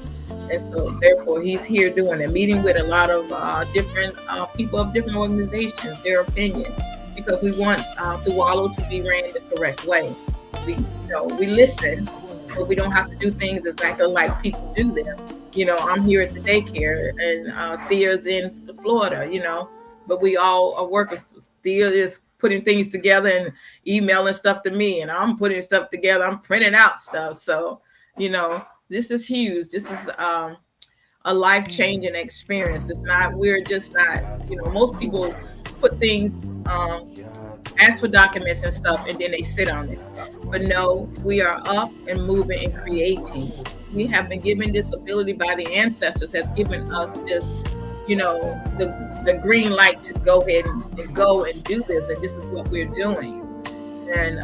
And so, therefore, he's here doing a meeting with a lot of different people of different organizations, their opinion, because we want the Wallow to be ran the correct way. We listen, but we don't have to do things exactly like people do them. I'm here at the daycare, and Thea's in Florida, but we all are working. Thea is putting things together and emailing stuff to me, and I'm putting stuff together. I'm printing out stuff. So, this is huge. This is a life-changing experience. We're just not, most people put things ask for documents and stuff, and then they sit on it. But no, we are up and moving and creating. We have been given this ability by the ancestors, have given us this, the green light to go ahead and go and do this, and this is what we're doing. And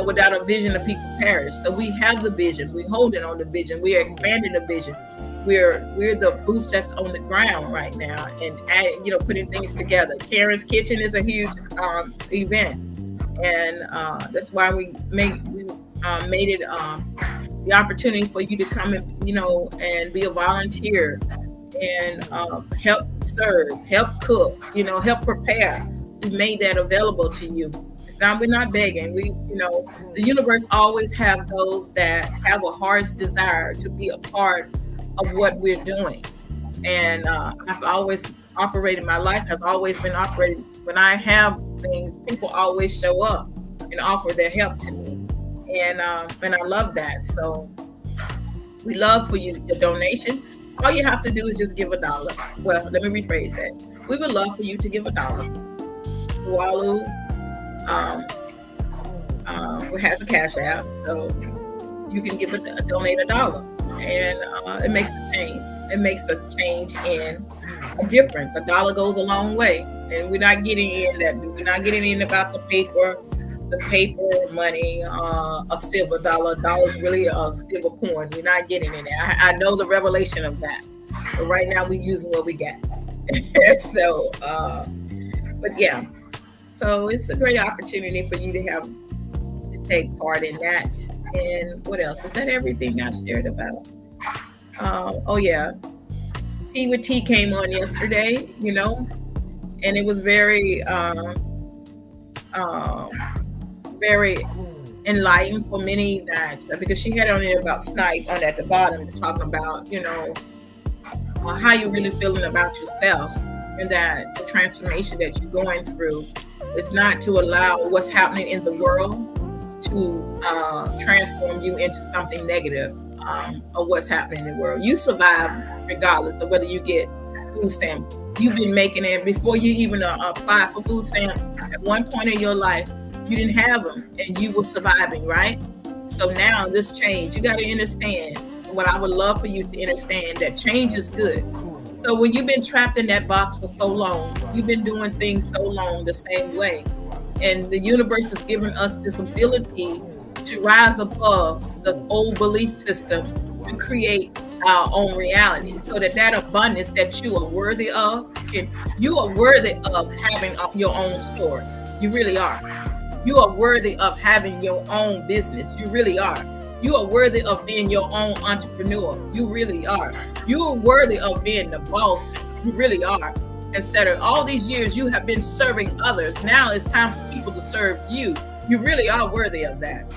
without a vision, the people perish. So we have the vision. We're holding on the vision. We are expanding the vision. We're the boots that's on the ground right now, and putting things together. Karen's Kitchen is a huge event, and that's why we made it the opportunity for you to come and and be a volunteer and help serve, help cook, help prepare. We made that available to you. Now we're not begging. The universe always have those that have a heart's desire to be a part of what we're doing. And I've always operated, my life has always been operated. When I have things, people always show up and offer their help to me. And I love that. So we love for you, the donation. All you have to do is just give $1. Well, let me rephrase that. We would love for you to give $1. Walu has a cash app, so you can donate $1, and it makes a change. It makes a change in a difference. $1 goes a long way, and we're not getting in that. We're not getting in about the paper money, a silver dollar. A dollar is really a silver coin. We're not getting in there. I know the revelation of that, but right now we're using what we got. So, but yeah. So it's a great opportunity for you to take part in that. And what else? Is that everything I shared about? Oh yeah. Tea with T came on yesterday, and it was very, very enlightened for many, that because she had on there about Snipe on at the bottom, talking about, how you're really feeling about yourself, and that the transformation that you're going through is not to allow what's happening in the world to transform you into something negative of what's happening in the world. You survive regardless of whether you get food stamp. You've been making it before you even apply for food stamp. At one point in your life, you didn't have them and you were surviving, right? So now this change, you got to understand, what I would love for you to understand, that change is good. So when you've been trapped in that box for so long, you've been doing things so long the same way, and the universe has given us this ability to rise above this old belief system and create our own reality, so that abundance that you are worthy of, and you are worthy of having your own story. You really are. You are worthy of having your own business. You really are. You are worthy of being your own entrepreneur. You really are. You are worthy of being the boss. You really are. Instead of all these years you have been serving others, now it's time for people to serve you. You really are worthy of that.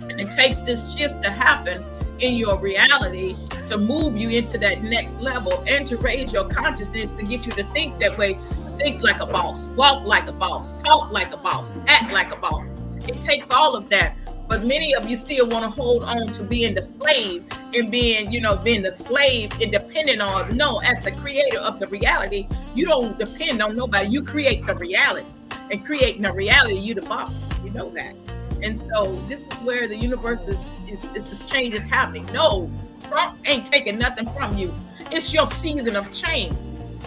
And it takes this shift to happen in your reality to move you into that next level and to raise your consciousness to get you to think that way. Think like a boss, walk like a boss, talk like a boss, act like a boss. It takes all of that. But many of you still want to hold on to being the slave and being the slave and dependent on. No, as the creator of the reality, you don't depend on nobody. You create the reality, and creating the reality, you the boss. You know that. And so this is where the universe is this change is happening. No, Trump ain't taking nothing from you. It's your season of change.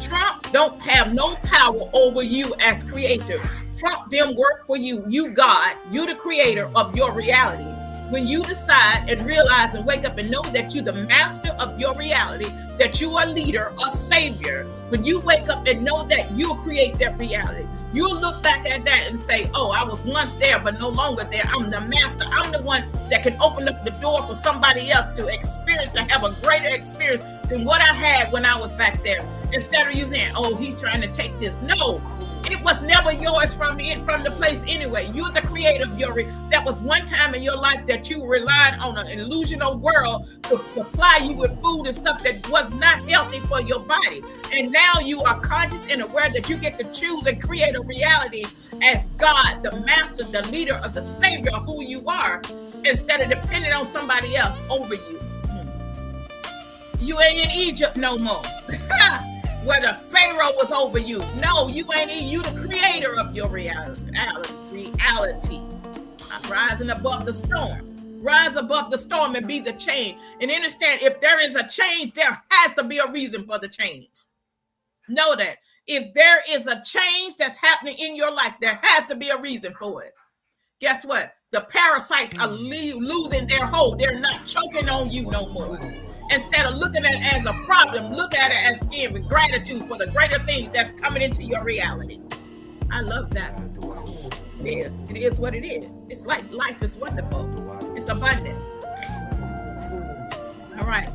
Trump don't have no power over you as creator. Trump didn't work for you. You God, you the creator of your reality. When you decide and realize and wake up and know that you're the master of your reality, that you are a leader, a savior, when you wake up and know that you'll create that reality, you'll look back at that and say, oh, I was once there, but no longer there. I'm the master. I'm the one that can open up the door for somebody else to experience, to have a greater experience than what I had when I was back there. Instead of you saying, oh, he's trying to take this. No, it was never yours from the place anyway. You're the creator of that was one time in your life that you relied on an illusional world to supply you with food and stuff that was not healthy for your body. And now you are conscious and aware that you get to choose and create a reality as God, the master, the leader of the savior of who you are, instead of depending on somebody else over you. You ain't in Egypt no more. where the Pharaoh was over you. No, you ain't you the creator of your reality. Rising above the storm. Rise above the storm and be the change. And understand, if there is a change, there has to be a reason for the change. Know that. If there is a change that's happening in your life, there has to be a reason for it. Guess what? The parasites are losing their hold. They're not choking on you no more. Instead of looking at it as a problem, look at it as giving gratitude for the greater thing that's coming into your reality. I love that. It is. It is what it is. It's like life is wonderful. It's abundant. All right.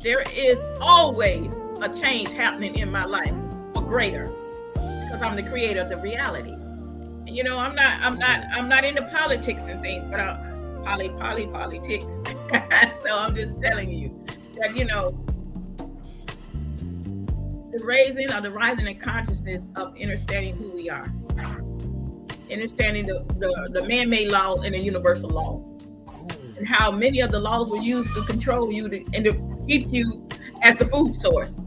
There is always a change happening in my life for greater, because I'm the creator of the reality. And you know, I'm not into politics and things, but politics. So I'm just telling you that, you know, the rising in consciousness of understanding who we are, understanding the man-made law and the universal law, and how many of the laws were used to control you and to keep you as the food source,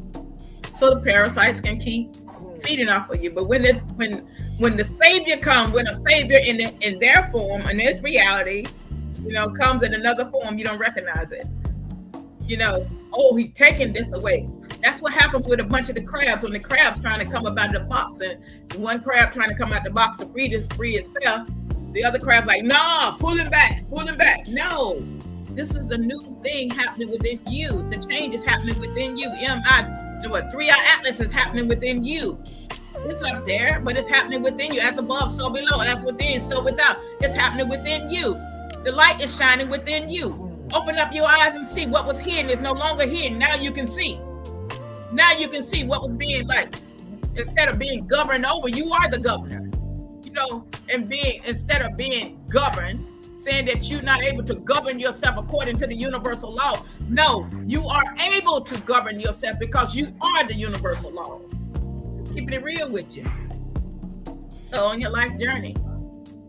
so the parasites can keep feeding off of you. But when the Savior comes, when a Savior in their form, in this reality, you know, comes in another form, you don't recognize it. You know, oh, he's taking this away. That's what happens with a bunch of the crabs when the crab's trying to come up out of the box, and one crab trying to come out the box to free itself. The other crab's like, nah, pull him back. No, this is the new thing happening within you. The change is happening within you. 3-eye atlas is happening within you. It's up there, but it's happening within you. As above, so below. As within, so without. It's happening within you. The light is shining within you. Open up your eyes and see what was hidden is no longer hidden. Now you can see. Now you can see what was being like. Instead of being governed over, you are the governor. You know, and instead of being governed, saying that you're not able to govern yourself according to the universal law. No, you are able to govern yourself because you are the universal law. Just keeping it real with you. So on your life journey,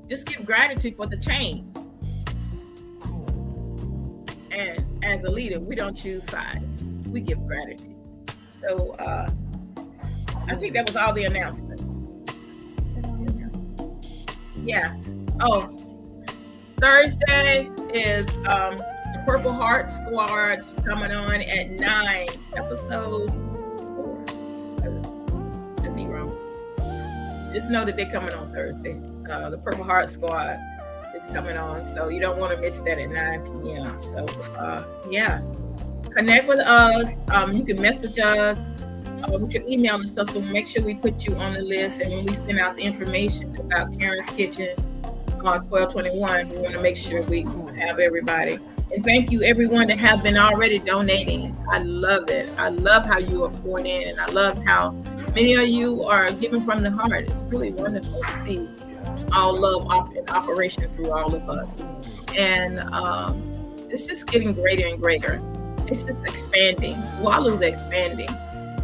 just give gratitude for the change. And as a leader, we don't choose sides. We give gratitude. So I think that was all the announcements. Yeah. Oh, Thursday is the Purple Heart Squad coming on at 9, episode 4. Could be wrong. Just know that they're coming on Thursday. The Purple Heart Squad is coming on, so you don't want to miss that at 9 p.m. So yeah, connect with us. You can message us with your email and stuff, so make sure we put you on the list. And when we send out the information about Karen's Kitchen on 12/21, we want to make sure we have everybody. And thank you everyone that have been already donating. I love it. I love how you are pouring in, and I love how many of you are giving from the heart. It's really wonderful to see all love in operation through all of us. And it's just getting greater and greater. It's just expanding. Walu's expanding.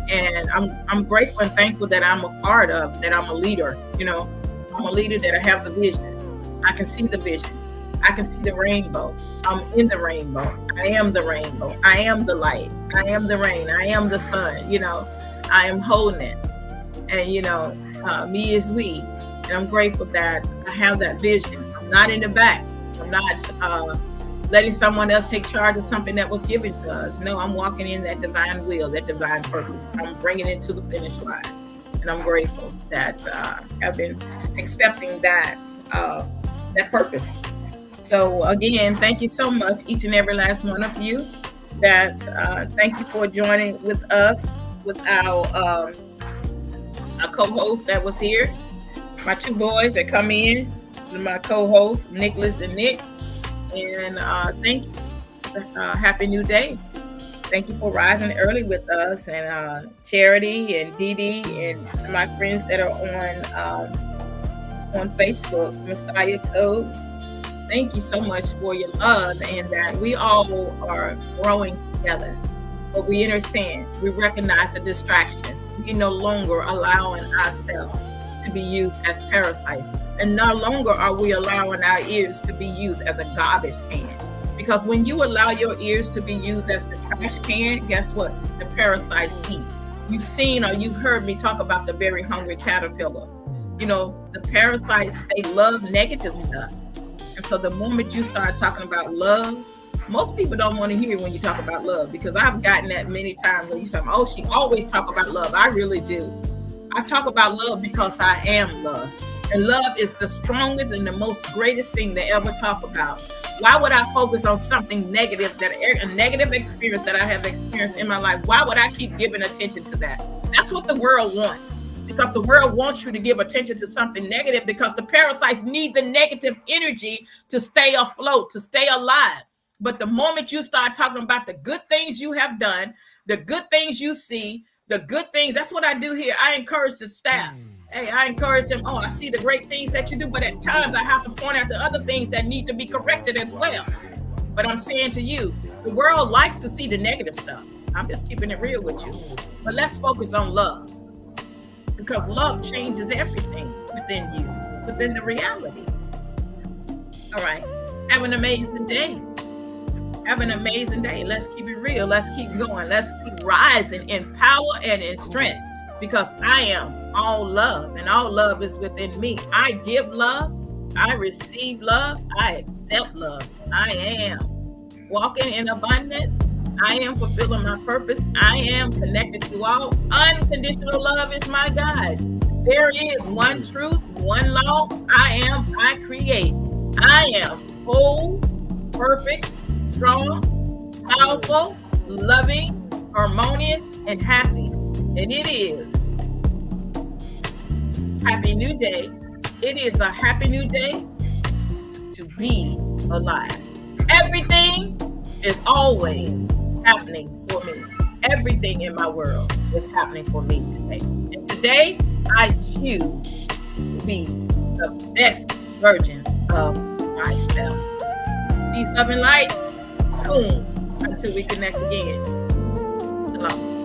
And I'm grateful and thankful that I'm a part of, that I'm a leader. You know, I'm a leader, that I have the vision. I can see the vision. I can see the rainbow. I'm in the rainbow. I am the rainbow. I am the light. I am the rain. I am the sun. You know, I am wholeness. And, you know, me is we. And I'm grateful that I have that vision. I'm not in the back. I'm not letting someone else take charge of something that was given to us. No, I'm walking in that divine will, that divine purpose. I'm bringing it to the finish line. And I'm grateful that I've been accepting that purpose. So again, thank you so much, each and every last one of you. Thank you for joining with us, with our co-host that was here, my two boys that come in, my co-hosts, Nicholas and Nick. And thank you. Happy New Day. Thank you for rising early with us, and Charity and Dee Dee and my friends that are on Facebook, Messiah Code. Thank you so much for your love, and that we all are growing together. But we understand, we recognize the distraction. We no longer allowing ourselves to be used as parasites. And no longer are we allowing our ears to be used as a garbage can. Because when you allow your ears to be used as the trash can, guess what? The parasites eat. you've seen or you've heard me talk about the very hungry caterpillar. You know, the parasites, they love negative stuff. And so the moment you start talking about love, most people don't want to hear when you talk about love, because I've gotten that many times when you say, oh, she always talk about love. I really do. I talk about love because I am love. And love is the strongest and the most greatest thing to ever talk about. Why would I focus on something negative, a negative experience that I have experienced in my life? Why would I keep giving attention to that? That's what the world wants. Because the world wants you to give attention to something negative, because the parasites need the negative energy to stay afloat, to stay alive. But the moment you start talking about the good things you have done, the good things you see, the good things, that's what I do here. I encourage the staff. Hey, I encourage them. Oh, I see the great things that you do, but at times I have to point out the other things that need to be corrected as well. But I'm saying to you, the world likes to see the negative stuff. I'm just keeping it real with you. But let's focus on love, because love changes everything within you, within the reality. All right. Have an amazing day. Have an amazing day. Let's keep it real. Let's keep going. Let's keep rising in power and in strength, because I am all love, and all love is within me. I give love. I receive love. I accept love. I am walking in abundance. I am fulfilling my purpose. I am connected to all. Unconditional love is my guide. There is one truth, one law. I create. I am whole, perfect, strong, powerful, loving, harmonious, and happy. And it is happy new day. It is a happy new day to be alive. Everything is always happening for me. Everything in my world is happening for me today. And today, I choose to be the best version of myself. Peace, love, and light. Boom. Until we connect again. Shalom.